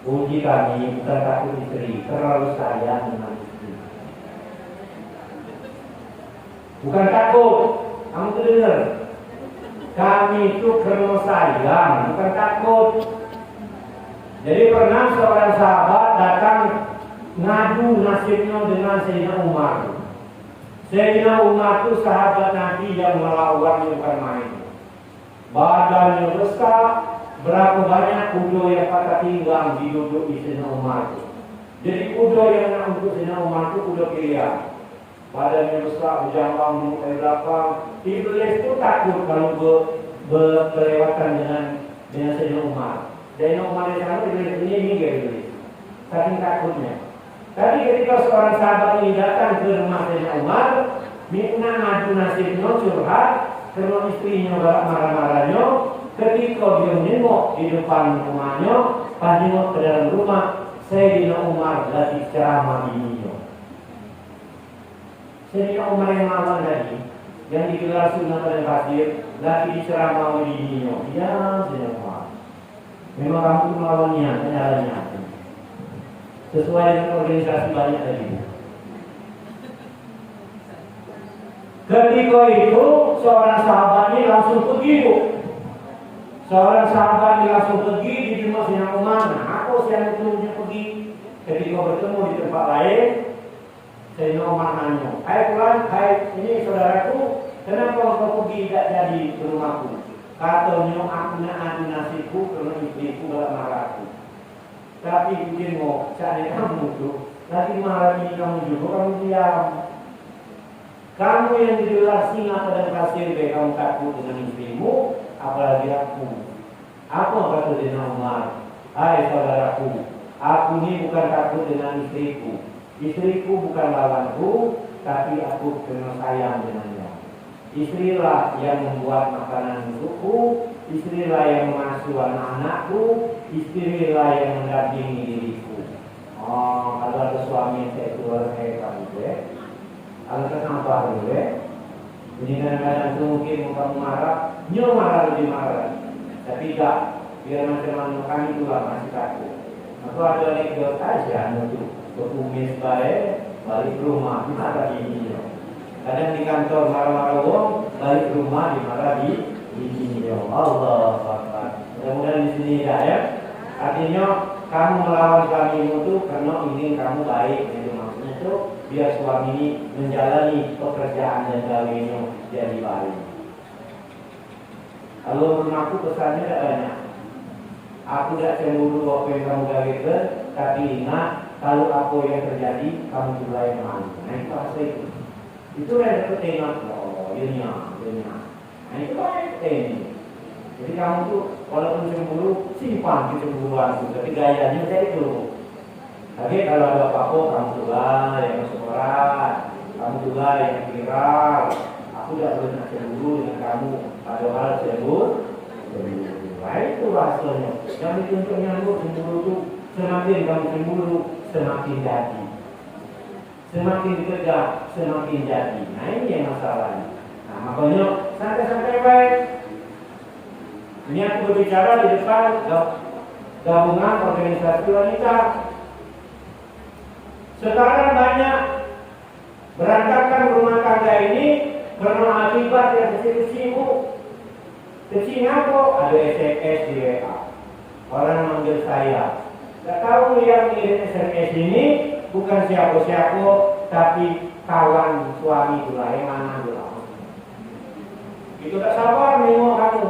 Uji kami bukan takut istri, terlalu sayang dengan istri. Bukan takut, kamu tuh dengar. Kami itu karena sayang, bukan takut. Jadi pernah seorang sahabat datang ngadu nasibnya dengan Sayyidina Umar. Sayyidina Umar itu sahabat Nabi yang melawan bukan main. Badannya besar, berapa banyak kuda yang patah tinggal di duduk di Sayyidina Umar itu. Jadi kuda yang nak untuk Sayyidina Umar itu kuda pilihan. Badannya besar, berjambang di belakang. Iblis itu takut kalau berlewatan dengan Sayyidina Umar. Sayyidina Umar yang sana Iblis ini minggir Iblis. Saking takutnya. Tapi ketika seorang sahabat ini datang ke rumah Sayyidina Umar, minta ngadu nasibnya curhat, karena istrinya marah-marahnya. Ketika dia nengok di depan rumahnya, pas nengok ke dalam rumah, Sayyidina Umar lagi ceramah bininya. Sayyidina Umar yang lawan tadi, yang digelar sunnah pada pasir, lagi diceramah oleh bininya. Ya, Sayyidina Umar. Memang kamu melawannya, kendalanya. Sesuai dengan organisasi banyak tadi. Ketika itu seorang sahabat ini langsung pergi, Bu. Seorang sahabat ini langsung pergi di rumah Sayyidina Umar. Nah, aku siang itu pergi. Ketika bertemu di tempat lain, Sayyidina Umar nanya, "Hai Fulan, hai ini saudaraku, kenapa kau pergi tidak jadi ke rumahku?" Katanya, "Aku nak adu nasiku karena istriku galak marah aku." Tapi begini, seandainya kamu tuh lagi marah ini kamu juga, kamu diam. Kamu yang digelar singa pada kasir, kamu takut dengan istrimu, apalagi aku. Apa kata Sayyidina Umar? "Hai saudaraku, aku ini bukan takut dengan istriku. Istriku bukan lawanku, tapi aku kena sayang dengannya. Istrilah yang membuat makanan untukku, istrilah yang mengasuh anak-anakku, istrilah yang mendampingi diriku." Oh, kalau ada suami yang saya keluar kamu kalau kenapa dulu ini kadang-kadang itu mungkin kamu marah, marah lebih marah. Tapi tidak, biar macam-macam kami itulah masih takut. Aku ada anekdot aja untuk berkumis balik ke rumah, dimarah di sini. Kadang di kantor marah-marah uang, balik ke rumah dimarah di sini. Allah Akbar. Mudah-mudahan di sini ya. Artinya kamu melawan suamimu itu karena ingin kamu baik. Itu maksudnya itu biar suami ini menjalani pekerjaan dan gawinya jadi baik. Kalau rumahku pesannya tidak banyak. Aku tidak cemburu apa yang kamu gawikan, tapi ingat kalau apa yang terjadi kamu juga yang malu. Nah itu asli itu. Itu yang tertengah. Oh ini. Nah itu yang tertengah. Jadi kamu tuh walaupun cemburu simpan kecemburuan itu, tapi gayanya saya itu. Tapi kalau ada apa-apa kamu juga yang masuk orang, kamu juga yang viral. Aku tidak boleh cemburu dengan kamu. Ada hal cemburu. Nah itu rasanya. Yang dituntut nyambut cemburu itu semakin kamu cemburu semakin jadi. Semakin dikejar semakin jadi. Nah ini yang masalahnya. Nah makanya santai-santai baik. Ini aku berbicara di depan gabungan organisasi wanita. Sekarang banyak berantakan rumah tangga ini karena akibat yang kecil-kecil, Bu. Kecil apa? Ada SMS di WA. Orang manggil saya. Gak tahu yang ngirim SMS ini bukan siapa-siapa, tapi kawan suami pula yang mana pula. Itu tak sabar nengok kamu.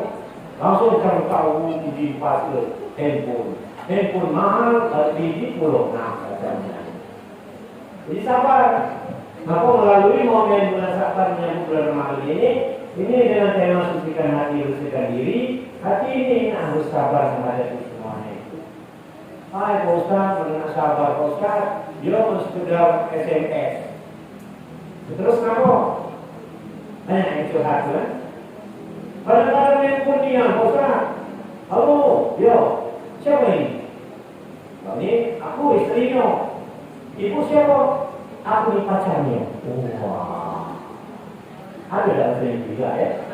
Langsung kamu tahu di pasir handphone mahal di pulau katanya. Jadi sabar. Maka melalui momen bulan Sabar menyambut bulan Ramadan ini dengan tema sucikan hati, bersihkan diri. Hati ini harus sabar menghadapi semuanya itu. Hai Pak Ustaz, pernah sabar Pak Ustaz, dia sekedar SMS. Terus kenapa? Banyak yang curhat kan? Kadang-kadang yang pun diam, Pak Ustaz. Halo, yo, siapa ini? Ini aku istrinya. Ibu siapa? Aku ni pacarnya. Wah, ada dalam sini juga ya.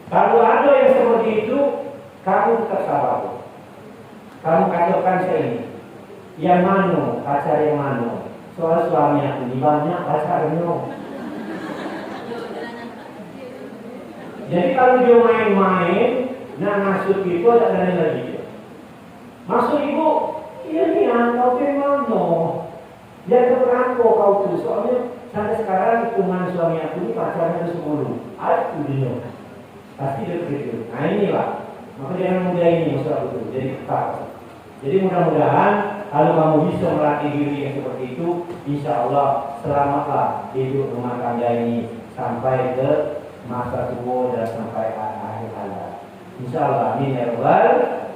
Kalau ada yang seperti itu, kamu tetap sabar. Kamu katakan saya ini, yang mana pacar yang mana? Soal suami aku ini banyak pacarnya. Jadi kalau dia main-main, nak masuk itu tak ada lagi. Masuk ibu, ini kau ke mana? Dia terperangkau kau tu. Soalnya sampai sekarang hitungan suami aku ini pacarnya ada 10. Aku dia. Pasti dia begitu. Nah inilah. Maka jangan mudah ini masalah itu. Jadi ketat. Jadi mudah-mudahan kalau kamu bisa melatih diri yang seperti itu, insya Allah selamatlah hidup rumah tangga ini sampai ke masa tua dan sampai akhir hayat. Insya Allah. Amin ya Rabbal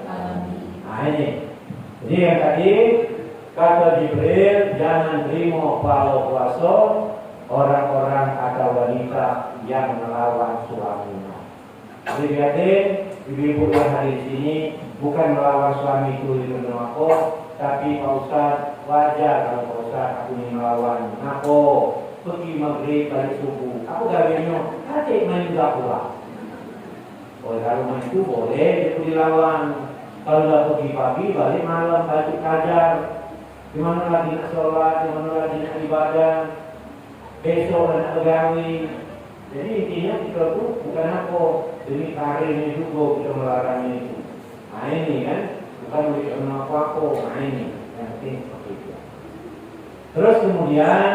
alamin. Nah ini. Jadi yang tadi kata Jibril, jangan terima kalau puasa orang-orang atau wanita yang melawan suaminya. Jadi lihatin ibu-ibu yang hari di sini bukan melawan suami itu di dunia aku, tapi Pak Ustaz wajar kalau Pak Ustaz aku ini melawan. Aku pergi maghrib balik subuh, aku gawinnya adik main juga pula. Oh kalau main itu boleh itu dilawan. Kalau dah pergi pagi balik malam balik kajar. Di mana lagi nak sholat, di mana lagi nak ibadah. besok anak pegawai. Jadi intinya kita tuh bukan apa demi karirnya juga kita melarangnya itu. Nah ini kan bukan beli apa-apa. Nah ini yang penting seperti itu. Terus kemudian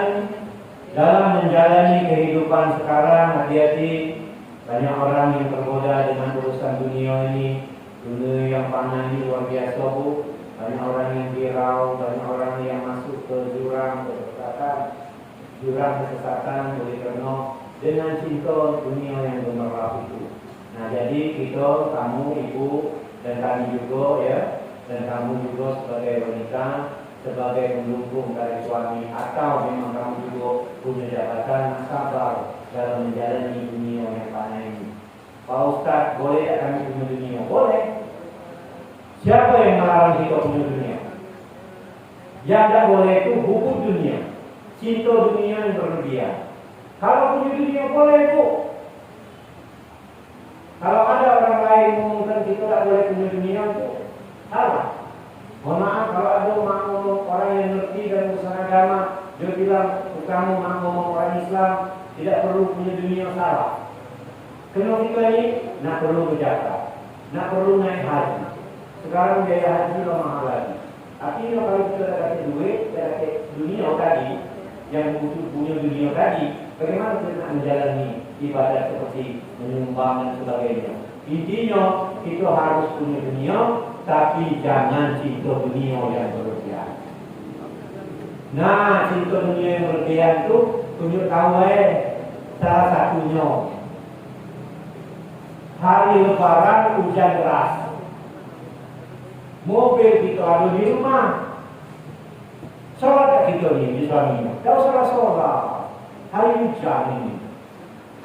dalam menjalani kehidupan sekarang, hati-hati, banyak orang yang tergoda dengan urusan dunia ini. Dunia yang fana ini luar biasa, Bu. Banyak orang yang virau, banyak orang yang masuk ke jurang kesesatan oleh karena dengan cinta dunia yang gemerlap itu. Nah, jadi kita, kamu, ibu, dan kami juga ya, dan kamu juga sebagai wanita, sebagai pendukung dari suami, atau memang kamu juga punya jabatan, sabar dalam menjalani dunia yang fana ini. Pak Ustaz, boleh tak kami punya dunia? Boleh. Siapa yang melarang kita punya dunia? Yang tak boleh itu hukum dunia, cinta dunia yang berlebihan. Kalau punya dunia boleh, Bu. Kalau ada orang lain mengumumkan kita tak boleh punya dunia, itu salah. Mohon maaf kalau ada ngomong orang yang ngerti dan urusan agama, dia bilang kamu ngomong orang Islam tidak perlu punya dunia, salah. Kenapa kita ini nak perlu berjaga, nak perlu naik haji. Sekarang biaya haji lebih mahal lagi. Artinya kalau kita dapat duit, dapat dunia tadi, yang punya dunia tadi, bagaimana kita nak menjalani ibadah seperti menyumbang dan sebagainya. Intinya kita harus punya dunia, tapi jangan cinta dunia yang berlebihan. Nah, cinta dunia yang berlebihan itu tunjuk tahu salah satunya. Hari Lebaran hujan deras, mobil kita ada di rumah. Sholat kita ini di suaminya, tak usah sholat. Hari hujan ini,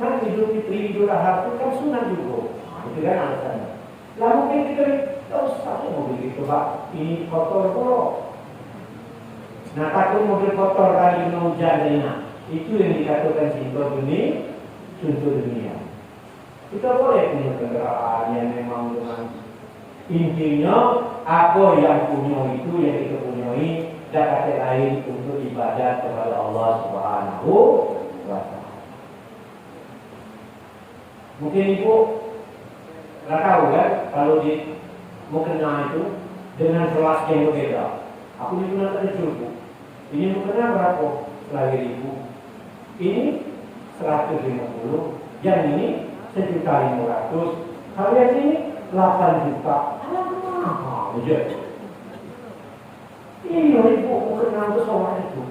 kan Idul Fitri, Idul Adha itu kan sunat juga. Itu kan alasannya. Lalu mungkin kita tak usah mobil itu, Pak. Ini kotor kok. Nah, takut mobil kotor kali ini hujan ini. Itu yang dikatakan cinta dunia, contoh dunia. Kita boleh punya kendaraan yang memang dengan intinya apa yang punya itu yang kita punyai dapat lain untuk ibadat kepada Allah Subhanahu wa Ta'ala. Mungkin ibu nggak tahu kan kalau di mukena itu dengan kelas yang berbeda. Aku di mana tak cukup. Ini mukena berapa? Selagi ribu. Ini 150. Yang ini 1.500. Kalian ini 8 juta. Mahal aja. Iya ibu mukena itu soal itu.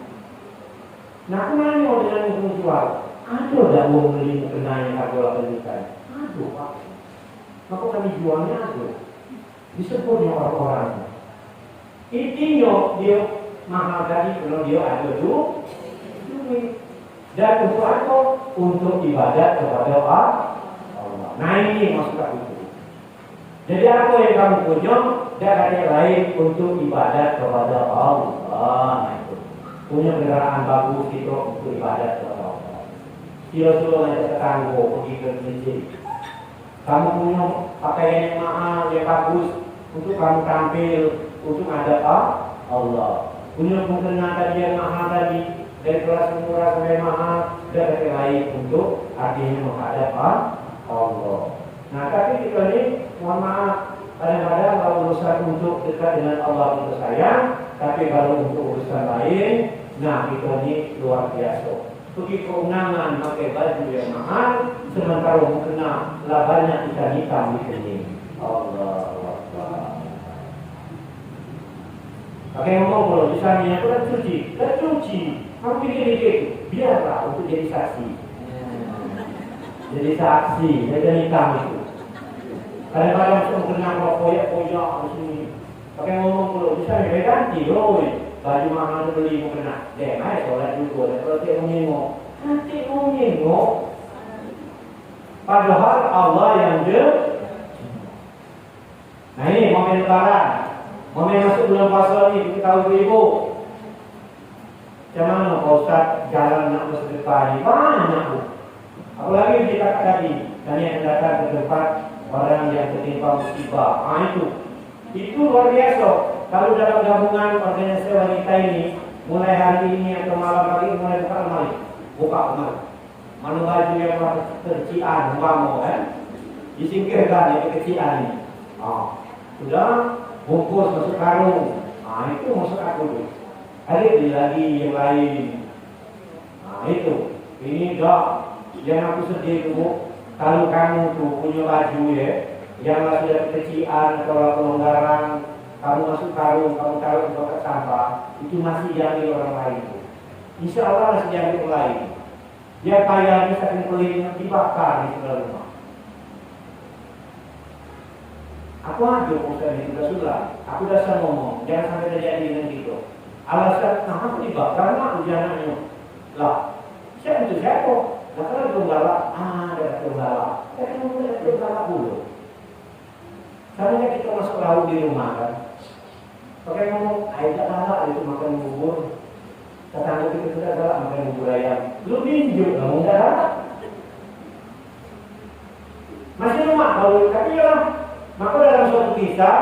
Nah kemana mau dengan yang menjual? Ada tak mau beli mukena yang harga 8 juta? Aduh Pak. Maka kami jualnya ada. Disebutnya orang-orang. Intinya dia mahal tadi kalau dia ada duit. Dan untuk apa? Untuk ibadat kepada Allah. Nah ini maksud aku. Jadi apa yang kamu punya dan yang lain untuk ibadat kepada Allah. Nah itu. Punya kendaraan bagus itu untuk ibadat kepada Allah. Silo-silo nanti tetangga pergi ke masjid. Kamu punya pakaian yang mahal, yang bagus untuk kamu tampil, untuk menghadap Allah. Punya mukena tadi yang mahal tadi, dari kelas murah sampai mahal, dan yang lain untuk artinya menghadap Allah. Nah, tapi kita ini, mohon maaf, kadang-kadang kalau urusan untuk dekat dengan Allah kita sayang, tapi kalau untuk urusan lain, nah kita ini luar biasa. Pergi keundangan pakai baju yang mahal, sementara mukena labanya kita hitam di sini. Allah. Pakai ngomong kalau misalnya aku kan cuci, kamu pikir-pikir, biarlah untuk jadi saksi. Jadi saksi, jadi hitam itu. Kadang-kadang suka kena koyak di sini. Pakai ngomong kalau misalnya ganti, baju mahal beli mau kena. Jangan sholat juga. Kalau dia menengok, nanti menengok. Padahal Allah yang dia. Nah ini momen lebaran, momen masuk bulan puasa ini kita tahu ibu. Macam mana Pak Ustaz jalan nak ke depan ini banyak bu. Apalagi kita tadi yang datang ke tempat orang yang tertimpa musibah. Itu luar biasa. Kalau dalam gabungan organisasi wanita ini, mulai hari ini atau malam hari mulai buka lemari. buka kemana? Mana baju yang kecian, umpama kan? Disingkirkan yang kecian ini. Sudah bungkus masuk karung. Itu masuk aku tuh. Ada lagi yang lain. Itu. Ini dok yang aku sedih tuh. Kalau kamu tuh punya baju ya, yang masih ada kecian atau pelonggaran, kamu masuk karung, kamu taruh di tempat sampah, itu masih diambil orang lain tuh. Insya Allah masih diambil orang lain. Dia kayaknya saking pelitnya dibakar di sebelah rumah. Aku aja Ustaz itu sudah. Aku dasar ngomong, jangan sampai terjadi dengan gitu. Alasan, aku dibakar nak ujiannya. Lah, saya untuk siapa? Nah kalau belum galak, ada belum galak. Saya belum galak dulu. Seharusnya kita masuk laut di rumah kan. Pakai ngomong, air tak galak itu makan bubur. Tetangga kita sudah galak makan bubur ayam. Lu tinjuk, ngomong galak. Masih rumah kalau tapi ya. Maka dalam suatu kisah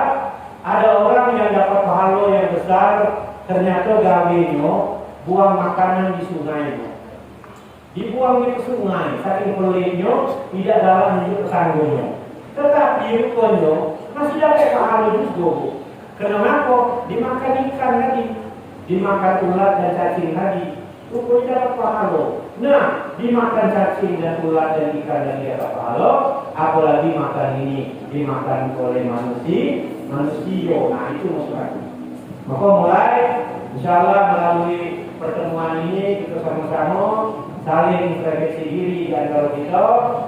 ada orang yang dapat pahala yang besar, ternyata gawinyo buang makanan di sungai. Dibuang ke sungai, saking pelitnya tidak dalam hidup tetangganya. Tetapi rukunnya masih dapat pahala juga. Kenapa? Dimakan ikan tadi, dimakan ulat dan cacing tadi, rukunnya dapat pahala. Nah, dimakan cacing dan ulat dan ikan dan dia dapat pahala. Apalagi makan ini dimakan oleh manusia. Nah itu maksudnya. Maka mulai insyaallah melalui pertemuan ini kita sama-sama saling introspeksi diri di antara kita,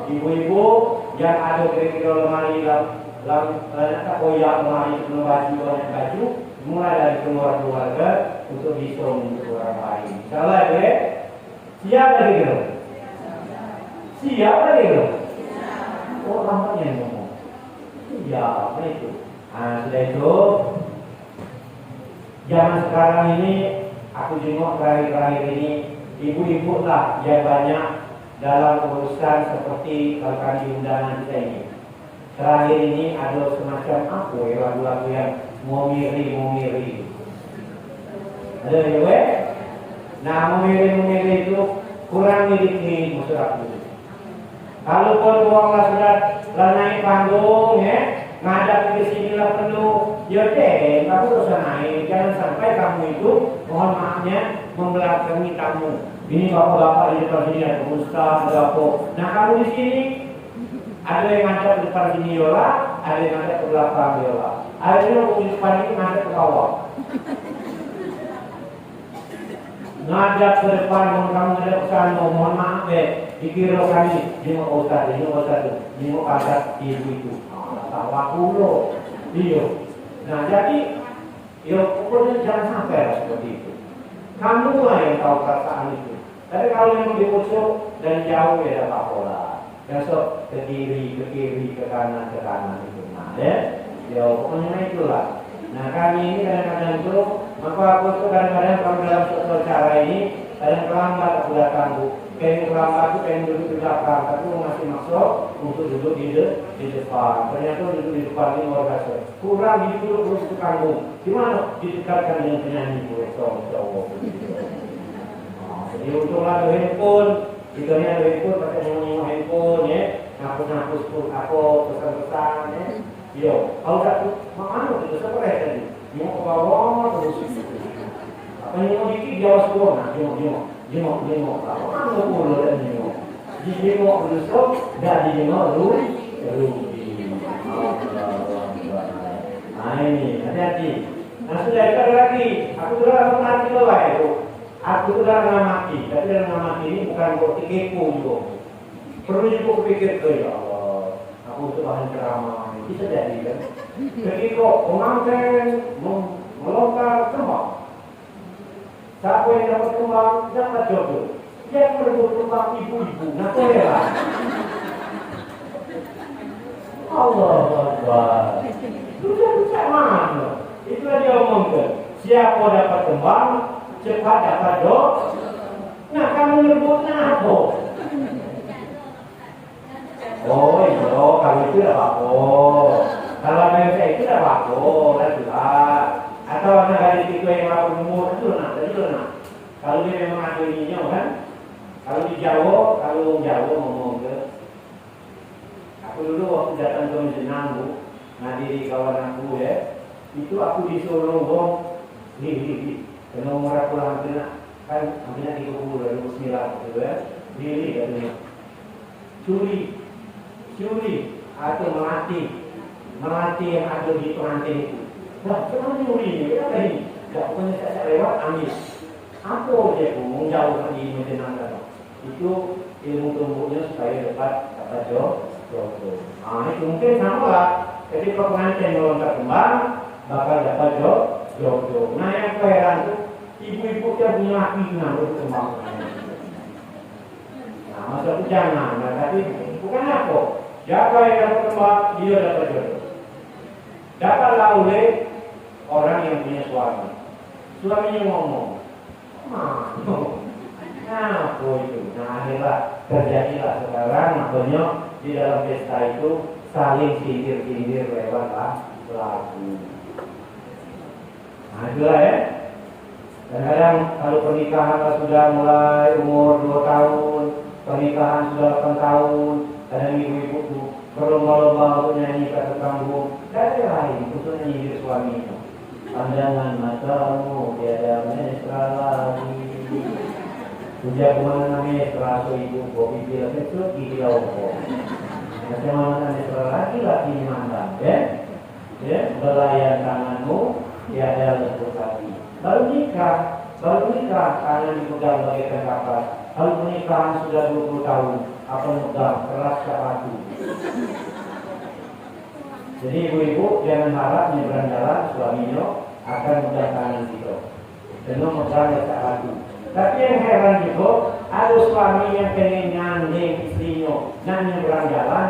ibu-ibu yang ada kira-kira lemari koyak lemari penuh baju banyak baju, mulai dari keluarga untuk bisa untuk orang lain. Insyaallah ya. Siap lagi gitu. Siap lagi gitu. Oh, tampaknya yang ngomong. Ya, apa itu? Sudah itu. Zaman sekarang ini, aku jenguk terakhir-terakhir ini, ibu-ibu lah yang banyak dalam urusan seperti kalau di undangan kita ini. Terakhir ini ada semacam apa ya, lagu-lagu yang momiri. Ada ya, weh? Nah, momiri itu kurang miliki maksud aku. Kalau pun uanglah sudah naik panggung ya, ngadap ke sini lah penuh, ya deh, kamu terus naik, jangan sampai kamu itu mohon maafnya membelakangi tamu. Ini bapak-bapak di depan sini ada ustaz, ada apa. Nah kamu di sini ada yang ngadap di depan sini yola, ada yang ngadap ke belakang yola, ada yang di depan ini ngadap ke bawah. Ngadap ke depan, kamu ngadap ke sana, mohon maaf deh. Dikira kami, jenguk ustaz, jenguk kasat ibu itu. Tak laku loh. Iya. Nah jadi, ya pokoknya jangan sampai seperti itu. Kamu lah yang tahu perasaan itu. Tapi kalau yang diusuk dan jauh ya tak apa-apa. Besok ke kiri, ke kanan itu. Nah ya pokoknya itulah. Nah kami ini kadang-kadang itu, maka aku tuh kadang-kadang kalau dalam suatu acara ini, kadang terlambat aku datang bu. Pengen terlambat itu pengen duduk di belakang, tapi masih maksud untuk duduk di depan. Ternyata duduk di depan ini luar biasa. Kurang duduk terus di panggung. Gimana? Didekatkan dengan penyanyi cowok. Jadi untunglah ada handphone. Kita ni ada handphone, pakai nyanyi handphone ya. Ngapus pun aku pesan-pesan ya. Yo, kalau tak mana itu seperti tadi. Mau ke bawah terus. Apa yang mau dikit jauh semua. Nah, jengok. Apa boleh dan jengok. Dijengok rusuk dan dijengok rugi. Nah ini, hati-hati. Nah sudah itu ada lagi. Aku sudah mati loh itu. Aku sudah ngamati. Tapi dalam ngamati ini bukan berarti kepo juga. Perlu juga pikir ya Allah. Aku itu bahan ceramah. Bisa jadi kan. Ketika pengantin melontar kembang. Siapa yang dapat kembang, dapat jodoh. Yang berebut kembang ibu-ibu, nah ya. Allah Akbar. Sudah mana? Itulah dia omongkan. Siapa dapat kembang, cepat dapat jodoh. Nah kamu merebutnya apa? Oh iya, kalau itu dah apa? Kalau mereka itu dah apa? Dah. Atau anak gadis itu yang lapor umur itu nak. Kalau dia memang ada ininya kan, kalau Jawa, kalau orang Jawa ngomong ke, aku dulu waktu datang ke Minang, Bu, ngadiri kawan aku ya, itu aku disuruh ngomong, kena umur aku hampir kan hampir 30 dari 9 gitu ya, diri katanya, curi atau melatih yang ada di pengantin itu. Nah, kenapa curi ini? Apa ini? Gak pokoknya saya lewat ambil. Apa dia ngomong jauh lagi Minang kan? Itu ilmu tumbuhnya supaya dapat apa jodoh. Nah, itu mungkin sama lah. Jadi kalau pengantin melontar kembang, bakal dapat jodoh. Nah, yang heran itu ibu-ibu yang punya laki nganggur kembang. Nah, masa jangan. Nah, tapi bukan apa. Siapa yang dapat kembang, dia dapat jodoh. Dapatlah oleh orang yang punya suami. Suaminya ngomong, apa itu? Nah, akhirnya terjadilah sekarang makanya di dalam pesta itu saling sindir-sindir lewat lagu. Nah, itulah ya. Kadang-kadang kalau pernikahan sudah mulai umur 2 tahun, pernikahan sudah 8 tahun, kadang ibu-ibu tuh berlomba-lomba untuk nyanyi kata kampung, dari lain untuk nyanyi suaminya. Pandangan matamu tiada mesra lagi. Puja kumana mesra so ibu kopi bila besok gigi laupok. Macam mana mesra lagi mandang, ya, belayan tanganmu tiada lembut hati. Baru nikah karena dipegang bagaikan kapas. Kalau pernikahan sudah 20 tahun, apa megang keras sepatu. Jadi ibu-ibu jangan harap nyebrang jalan suaminya akan megang tangan kita. Dengan megang sepatu. Tapi yang heran juga, ada suami yang pengen nyanding istrinya, nak nyebrang jalan,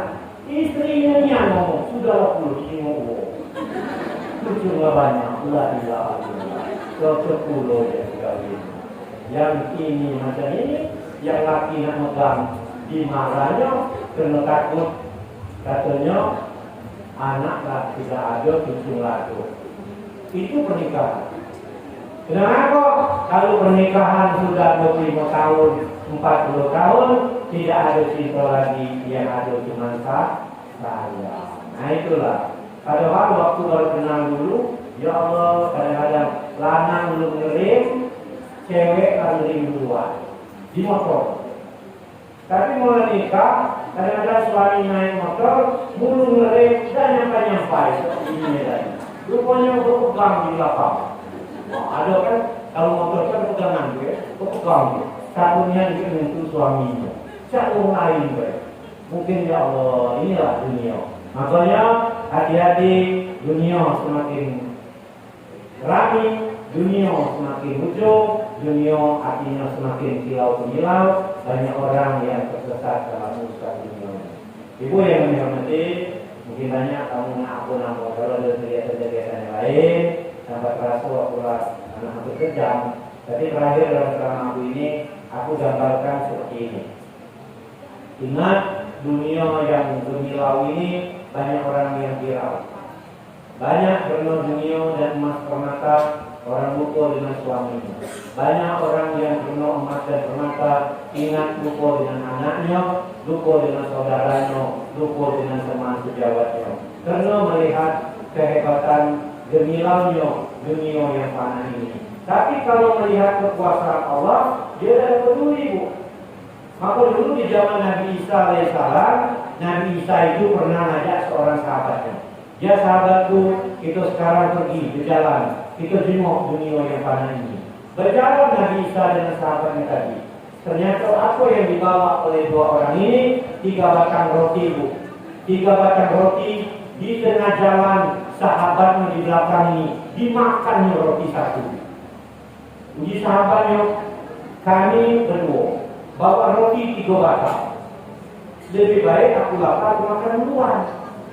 istrinya yang ngomong sudah 20 sini ngomong. Lucu nggak banyak, ulah. Ke-10 ya sekali. Yang ini macam ini, yang laki nak megang dimarahnya, kena takut, katanya anak lah tidak ada cucu lagi. Itu pernikahan. Kenapa? Kalau pernikahan sudah 25 tahun, 40 tahun, tidak ada cinta lagi, yang ada cuma saya. Nah itulah. Padahal waktu baru kenal dulu, ya Allah, kadang-kadang lanang belum ngerim, cewek kan ngerim duluan di motor. Tapi mulai nikah, kadang-kadang suami naik motor, belum ngerim dan nyampai ini tadi. Rupanya berpegang di belakang. Nah, ada kan kalau motor kan pegangan ya, berpegang. Satunya itu suaminya, satu lain mungkin ya Allah, inilah dunia. Makanya hati-hati, dunia semakin rami, dunia semakin ujung, dunia artinya semakin kilau-kilau, banyak orang yang tersesat dalam urusan dunia. Ibu yang menghormati, mungkin banyak kamu apa kalau ada kegiatan-kegiatan yang lain, sampai terasa waktu anak aku kejam. Tapi terakhir dalam ceramah aku ini, aku gambarkan seperti ini. Ingat, dunia yang gemilau ini banyak orang yang viral. Banyak berenang dunia dan emas permata, orang lupa dengan suaminya. Banyak orang yang berenang emas dan permata, ingat lupa dengan anaknya, lupa dengan saudaranya, lupa dengan teman sejawatnya. Karena melihat kehebatan gemilaunya dunia yang fana ini. Tapi kalau melihat kekuasaan Allah, dia tidak peduli, Bu. Maka dulu di zaman Nabi Isa alaihissalam, Nabi Isa itu pernah ngajak seorang sahabatnya. Ya sahabatku, kita sekarang pergi berjalan, kita jenguk dunia yang fana ini. Berjalan Nabi Isa dengan sahabatnya tadi. Ternyata apa yang dibawa oleh 2 orang ini? 3 batang roti, Bu. 3 batang roti di tengah jalan, sahabatnya di belakang ini dimakannya roti 1. Uji sahabatnya, kami berdua bawa roti 3 batang. Lebih baik aku lapar, aku makan duluan.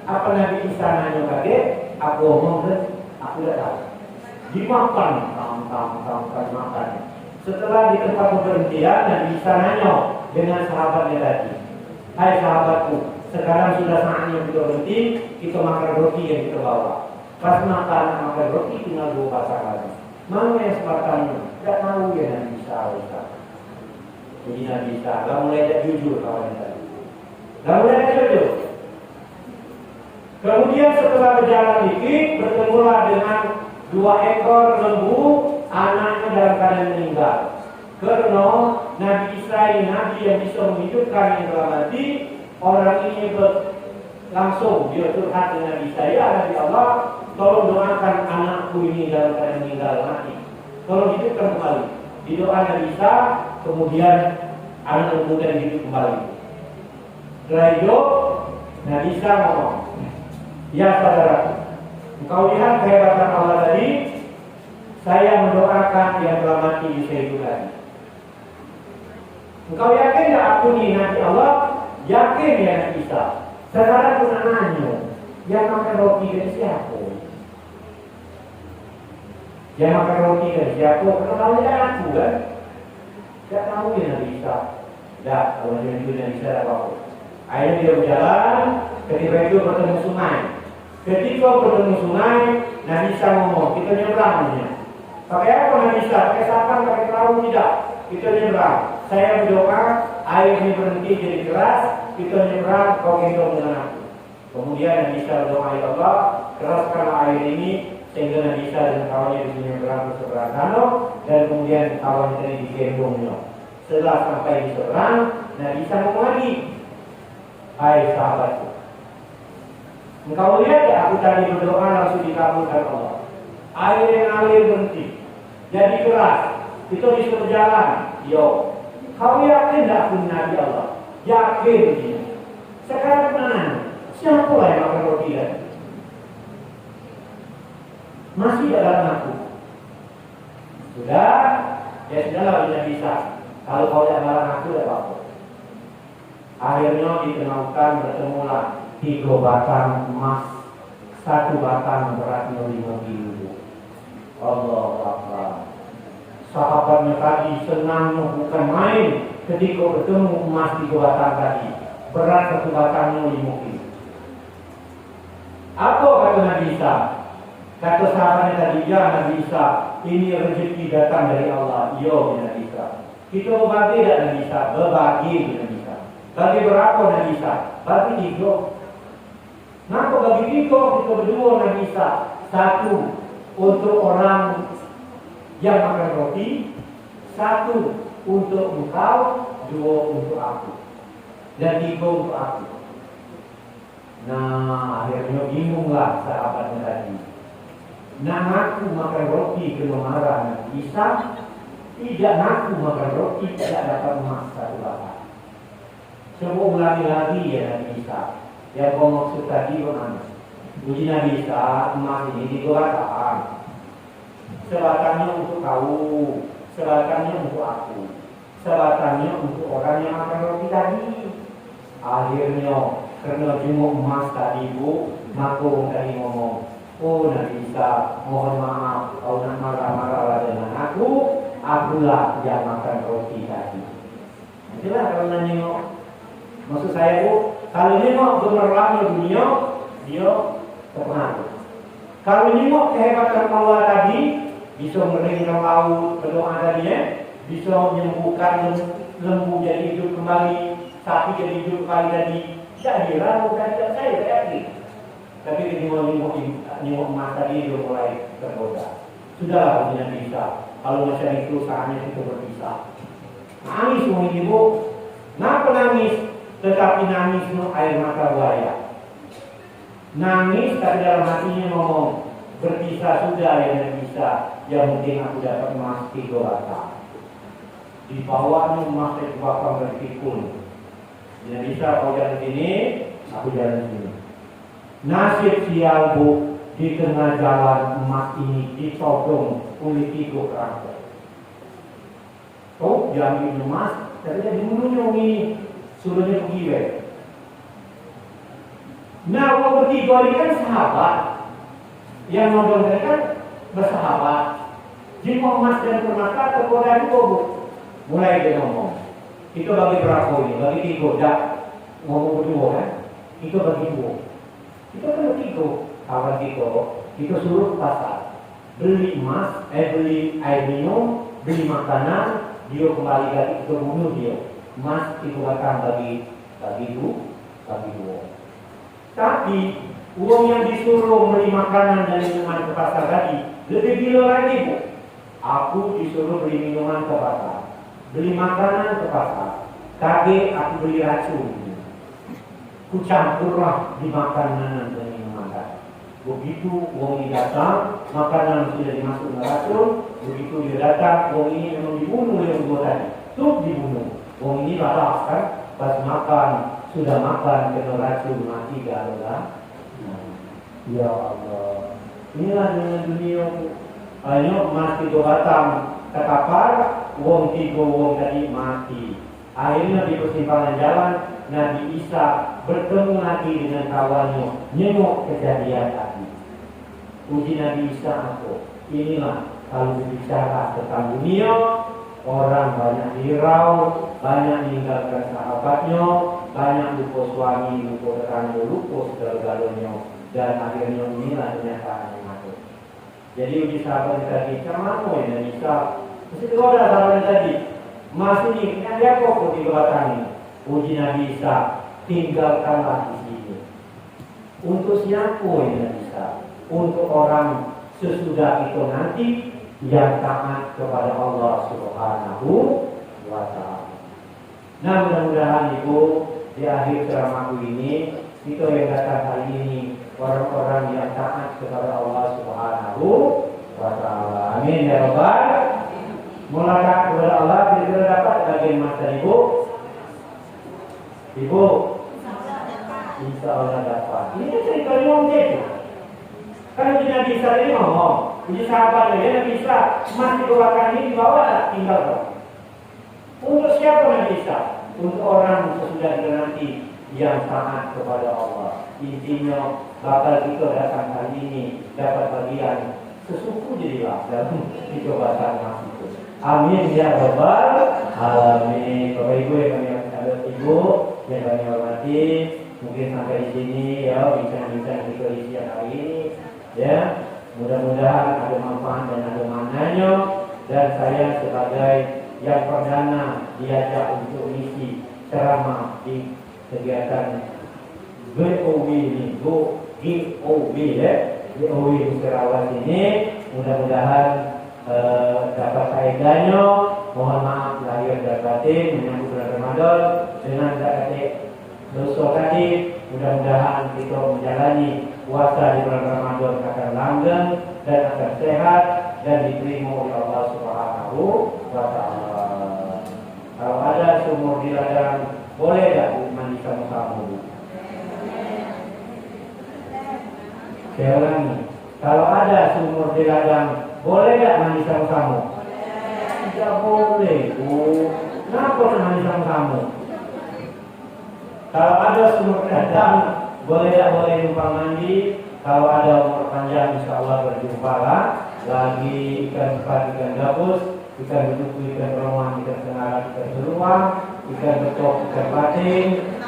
Apa Nabi Isa nanya kaget? Aku ngomong aku tidak tahu. Dimakan, makan. Setelah di tempat berhentian, Nabi Isa nanya dengan sahabatnya tadi. Hai sahabatku, sekarang sudah saatnya kita berhenti, kita makan roti yang kita bawa. Pas makan roti tinggal 2 batang lagi. Mana yang sebatangnya? Tidak tahu ya Nabi Isa. Puji Nabi Isa. Gak mulai ada jujur kawan tadi. Gak mulai ada jujur. Kemudian setelah berjalan dikit, bertemulah dengan 2 ekor lembu, anaknya dalam keadaan meninggal. Karena Nabi Isa ini Nabi yang bisa menghidupkan yang telah mati, orang ini langsung dia curhat dengan Nabi Isa, ya Nabi Allah, tolong doakan anakku ini dalam keadaan meninggal mati. Tolong hidupkan kembali. Di doa Nabi Isa, kemudian anak lembu dan hidup kembali. Setelah itu, Nabi Isa ngomong, ya saudara, engkau lihat kehebatan Allah tadi, saya mendoakan yang telah mati bisa hidup lagi. Engkau yakin tak aku ini Nabi Allah? Yakin ya Nabi Isa. Sekarang pun anaknya yang makan roti dari siapa? Yang makan roti dari siapa? Karena tahu kan aku kan? Tidak tahu ya Nabi Isa. Tidak, kalau dia itu Nabi Isa tidak apa-apa. Akhirnya dia berjalan, ketika itu bertemu sungai. Ketika bertemu sungai, Nabi Isa ngomong, kita nyebrangnya. Pakai apa Nabi Isa? Pakai sapan, pakai perahu tidak? Kita nyebrang. Saya berdoa, air ini berhenti jadi keras, kita nyebrang, kau gendong dengan aku. Kemudian Nabi Isa berdoa, ya Allah, keraskanlah air ini, sehingga Nabi Isa dan kawannya bisa nyebrang ke seberang danau, dan kemudian kawannya tadi digendongnya. Setelah sampai di seberang, Nabi Isa ngomong lagi, hai sahabatku, engkau lihat ya aku tadi berdoa langsung dikabulkan Allah. Air yang ngalir berhenti, jadi keras, kita bisa berjalan. Yo, kau yakin tak aku Nabi Allah? Yakin dia. Sekarang mana? Siapa yang makan roti tadi? Masih dalam aku. Sudah, ya sudahlah tidak bisa. Kalau kau tidak dalam aku, tidak apa-apa. Akhirnya dikenalkan bertemulah 3 batang emas, 1 batang beratnya 5 kilo. Allah Akbar. Sahabatnya tadi senangnya bukan main ketika bertemu emas 3 batang tadi. Berat 1 batangnya 5 kilo. Apa kata Nabi Isa? Kata sahabatnya tadi, ya Nabi Isa, ini rezeki datang dari Allah. Iya Nabi Isa. Kita berbagi tak Nabi Isa? Berbagi Nabi Isa. Bagi berapa Nabi Isa? Bagi 3. Kenapa bagi 3? Kita berdua Nabi Isa. 1 untuk orang yang makan roti, 1 untuk engkau, 2 untuk aku, dan 3 untuk aku. Nah, akhirnya bingunglah sahabatnya tadi. Nak ngaku makan roti kena marah Nabi Isa, tidak ngaku makan roti tidak dapat emas 1 batang. Coba ulangi lagi ya Nabi Isa. Yang kau maksud tadi bagaimana? Puji Nabi Isa, emas ini 3 batang. Sebatangnya untuk kau, sebatangnya untuk aku, sebatangnya untuk orang yang makan roti tadi. Akhirnya karena cuma emas tadi bu, maka orang tadi ngomong, oh Nabi Isa, mohon maaf, kau nak marah-marah dengan aku, akulah yang makan roti tadi. Itulah kalau nengok. Maksud saya bu, kalau nengok gemerlapnya dunia, dia terpengaruh. Kalau nengok kehebatan Allah tadi, bisa mengeringkan laut, berdoa tadi bisa menyembuhkan lembu jadi hidup kembali, sapi jadi hidup kembali tadi. Jadi lalu kata saya yakin. Tapi ketika nengok emas tadi dia mulai tergoda. Sudahlah punya bisa. Kalau macam itu saatnya kita berpisah. Nangis semua ibu. Kenapa nangis? Tetapi nangis itu air mata buaya. Nangis tapi dalam hatinya ngomong, berpisah sudah ya bisa. Yang penting aku dapat emas 3 batang. Di bawahnya emas 3 batang berpikul. Tidak bisa kau jalan sini, aku jalan sini. Nasib sial bu, di tengah jalan emas ini ditodong oleh 3 kerabat. Oh, diambil emas, tapi dia dibunuhnya ini, suruhnya pergi weh. Nah, orang bertiga ini kan sahabat, yang nodong mereka kan bersahabat. Jika emas dan permata tergoda juga bu. Mulai dia ngomong, kita bagi berapa ini? Bagi 3, dah ngomong berdua kan? Kita bagi 2. Kita kan 3, kawan kita suruh ke pasar, beli emas, beli air minum, beli makanan, dia kembali lagi ke bunuh dia. Mas itu akan bagi dua. Tapi uang yang disuruh beli makanan dan minuman ke pasar tadi lebih gila lagi, Bu. Aku disuruh beli minuman ke pasar, beli makanan ke pasar. Kaget aku beli racun. Ku campurlah di makanan dan minuman tadi. Begitu uang ini datang, makanan sudah dimasukkan racun. Begitu dia datang, uang ini memang dibunuh oleh gua tadi. Tuh dibunuh. Uang ini marah kan, pas makan, sudah makan kena racun mati galau. Ya Allah, inilah dengan dunia. Ayo mati dua batang terkapar, uang tiga uang tadi mati. Akhirnya di persimpangan jalan, Nabi Isa bertemu lagi dengan kawannya, nyengok kejadian tadi. Uji Nabi Isa apa? Inilah kalau berbicara tentang dunia, orang banyak hirau, banyak meninggalkan sahabatnya, banyak lupa suami, lupa tetangga, lupa segala-galanya, dan akhirnya inilah kenyataan yang ada. Jadi uji sahabat tadi, macam mana ya Nabi Isa? Mesti kau dah sahabat tadi. Mas ini, kan dia kok di belakang ini. Uji Nabi Isa, tinggalkanlah di sini. Untuk siapa ini Nabi Isa? Untuk orang sesudah itu nanti yang taat kepada Allah Subhanahu wa Ta'ala. Nah, mudah-mudahan Ibu di akhir ceramahku ini, kita yang datang hari ini orang-orang yang taat kepada Allah Subhanahu wa Ta'ala. Amin ya Rabbal. Melakat kepada Allah, kira-kira dapat bagian masa Ibu? Ibu? Insya Allah dapat. Ini cerita ngomong gitu. Kan uji Nabi Isa ini ngomong, uji sahabat dia Nabi Isa masih belakang ini dibawa tinggal kok. Untuk siapa Nabi Isa? Untuk orang sesudah kita nanti yang taat kepada Allah. Intinya bakal kita datang hari ini dapat bagian sesuku jadilah dalam kejabatan mas itu. Amin ya Rabbal Alamin. Bapak Ibu yang kami ada Ibu yang kami hormati, mungkin sampai di sini ya bincang-bincang kita di siang hari ini ya. Mudah-mudahan ada manfaat dan ada maknanya, dan saya sebagai yang perdana diajak untuk mengisi ceramah di kegiatan GOW ini, GOW ya, GOW Musyawarah ini, mudah-mudahan dapat faedahnya. Mohon maaf lahir dan batin menyambut bulan Ramadan dengan zakat dosa tadi. Mudah-mudahan kita menjalani puasa di bulan Ramadan akan langgeng dan akan sehat dan diterima oleh Allah Subhanahu wa Ta'ala. Kalau ada sumur di ladang, boleh tak mandi sama-sama? Saya ulangi, kalau ada sumur di ladang, boleh tak mandi sama-sama? Tidak boleh. Kenapa mandi sama-sama? Kalau ada sumur di ladang, boleh tak boleh numpang mandi? Kalau ada umur panjang, insya Allah berjumpa lah. Lagi ikan sepat, ikan gabus, ikan betutu, ikan beruang, ikan senara, ikan beruang, ikan betok, ikan pating.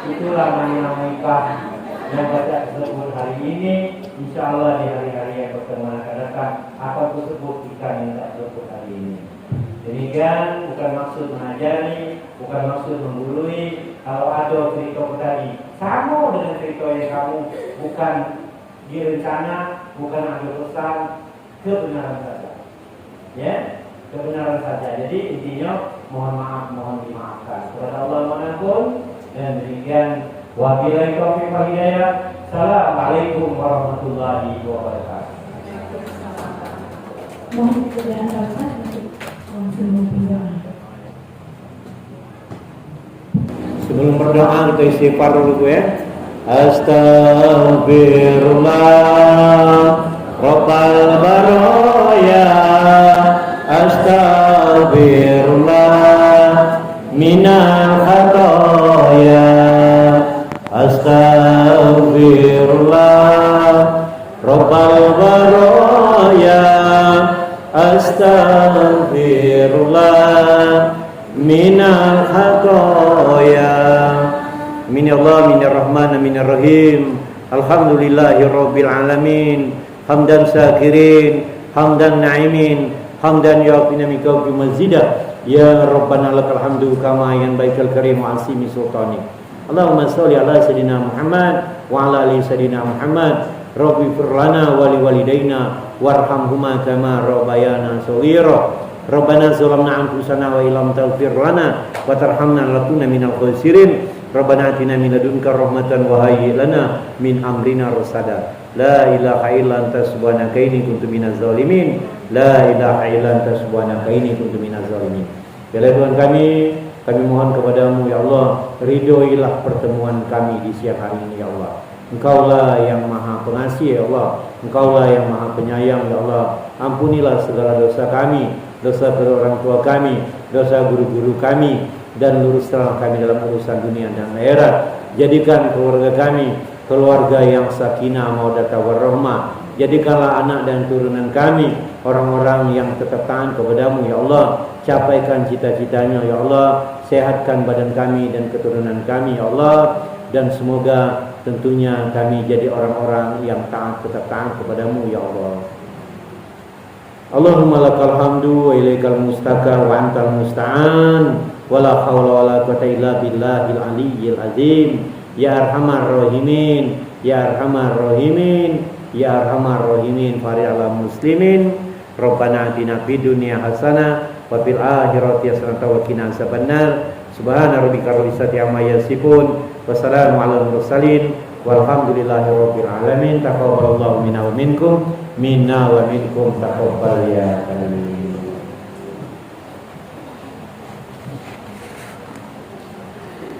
Itulah nama-nama ikan yang baca tersebut hari ini. Insya Allah di hari-hari yang berteman akan datang akan tersebut ikan yang tak tersebut hari ini. Demikian, bukan maksud mengajari, bukan maksud menggurui. Kalau ada cerita tadi sama dengan cerita yang kamu, bukan direncana, bukan ambil pesan, kebenaran saja. Ya, kebenaran saja. Jadi intinya mohon maaf, mohon dimaafkan kepada Allah mengampun. Dan demikian, wabillahi taufiq wal hidayah. Assalamualaikum warahmatullahi wabarakatuh. Mohon kemudian dapat langsung berdoa. Sebelum berdoa kita istighfar dulu ya. Astaghfirullah Rabbal baraya, astaghfirullah minal khataya, astaghfirullah Rabbal baraya, astaghfirullah minal khataya. Amin ya Allah, amin ya Rahman, amin ya Rahim. Alhamdulillahi Rabbil Alamin. Hamdan syakirin, hamdan na'imin, hamdan yu'afina mikawfi mazidah. Ya Rabbana lakal hamdu kama yanbaghil karim wa asimi sultanik. Allahumma sholli ala sayyidina Muhammad wa ala ali sayyidina Muhammad. Rabbi fir lana wa liwalidayna warhamhuma kama rabbayana shaghira. Rabbana zalamna anfusana wa illam taghfir lana wa tarhamna lanakunanna minal khasirin. Rabbana atina min ladunka rahmatan wa hayyi lana min amrina rasada. La ilaha illa anta subhanaka inni kuntu minaz zalimin. La ilaha illa anta subhanaka inni kuntu minaz zalimin. Ya Tuhan kami mohon kepadamu ya Allah, ridhoilah pertemuan kami di siang hari ini ya Allah. Engkaulah yang maha pengasih ya Allah, Engkaulah yang maha penyayang ya Allah. Ampunilah segala dosa kami, dosa kedua orang tua kami, dosa guru-guru kami, dan luruskanlah kami dalam urusan dunia dan akhirat. Jadikan keluarga kami keluarga yang sakinah mawaddah warahmah. Jadikanlah anak dan turunan kami orang-orang yang tetap taat kepadamu ya Allah. Capaikan cita-citanya ya Allah. Sehatkan badan kami dan keturunan kami ya Allah. Dan semoga tentunya kami jadi orang-orang yang taat, tetap taat kepadamu ya Allah. Allahumma lakal hamdu wa ilaikal mustaka wa antal musta'an. Wala hawla wala quwwata illa billahil aliyyil azim. Ya arhamar rahimin, ya arhamar rahimin, ya arhamar rahimin fari ala muslimin. Rabbana atina fid dunya hasanah wa fil akhirati hasanah wa qina azabannar. Subhana rabbika rabbil izzati amma yasifun. Wassalamu alal mursalin. Walhamdulillahi rabbil alamin. Taqabbalallahu minna wa minkum. Minna wa minkum taqabbal ya karim.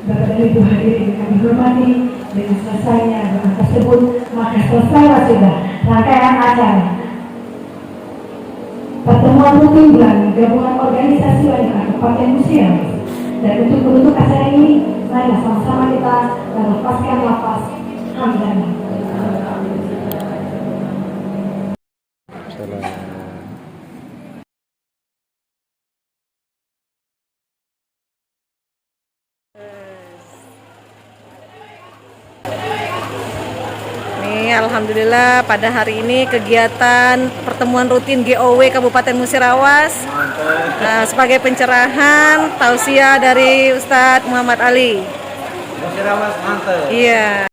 Bapak dan Ibu hadirin kami hormati, dengan selesainya doa tersebut maka selesailah sudah rangkaian acara pertemuan rutin bulanan gabungan organisasi wanita Kabupaten Musi Rawas. Dan untuk menutup acara ini, marilah sama-sama kita melepaskan lafaz hamdani. Alhamdulillah pada hari ini kegiatan pertemuan rutin GOW Kabupaten Musi Rawas sebagai pencerahan tausiah dari Ustadz Muhammad Ali. Musi Rawas mantap. Iya.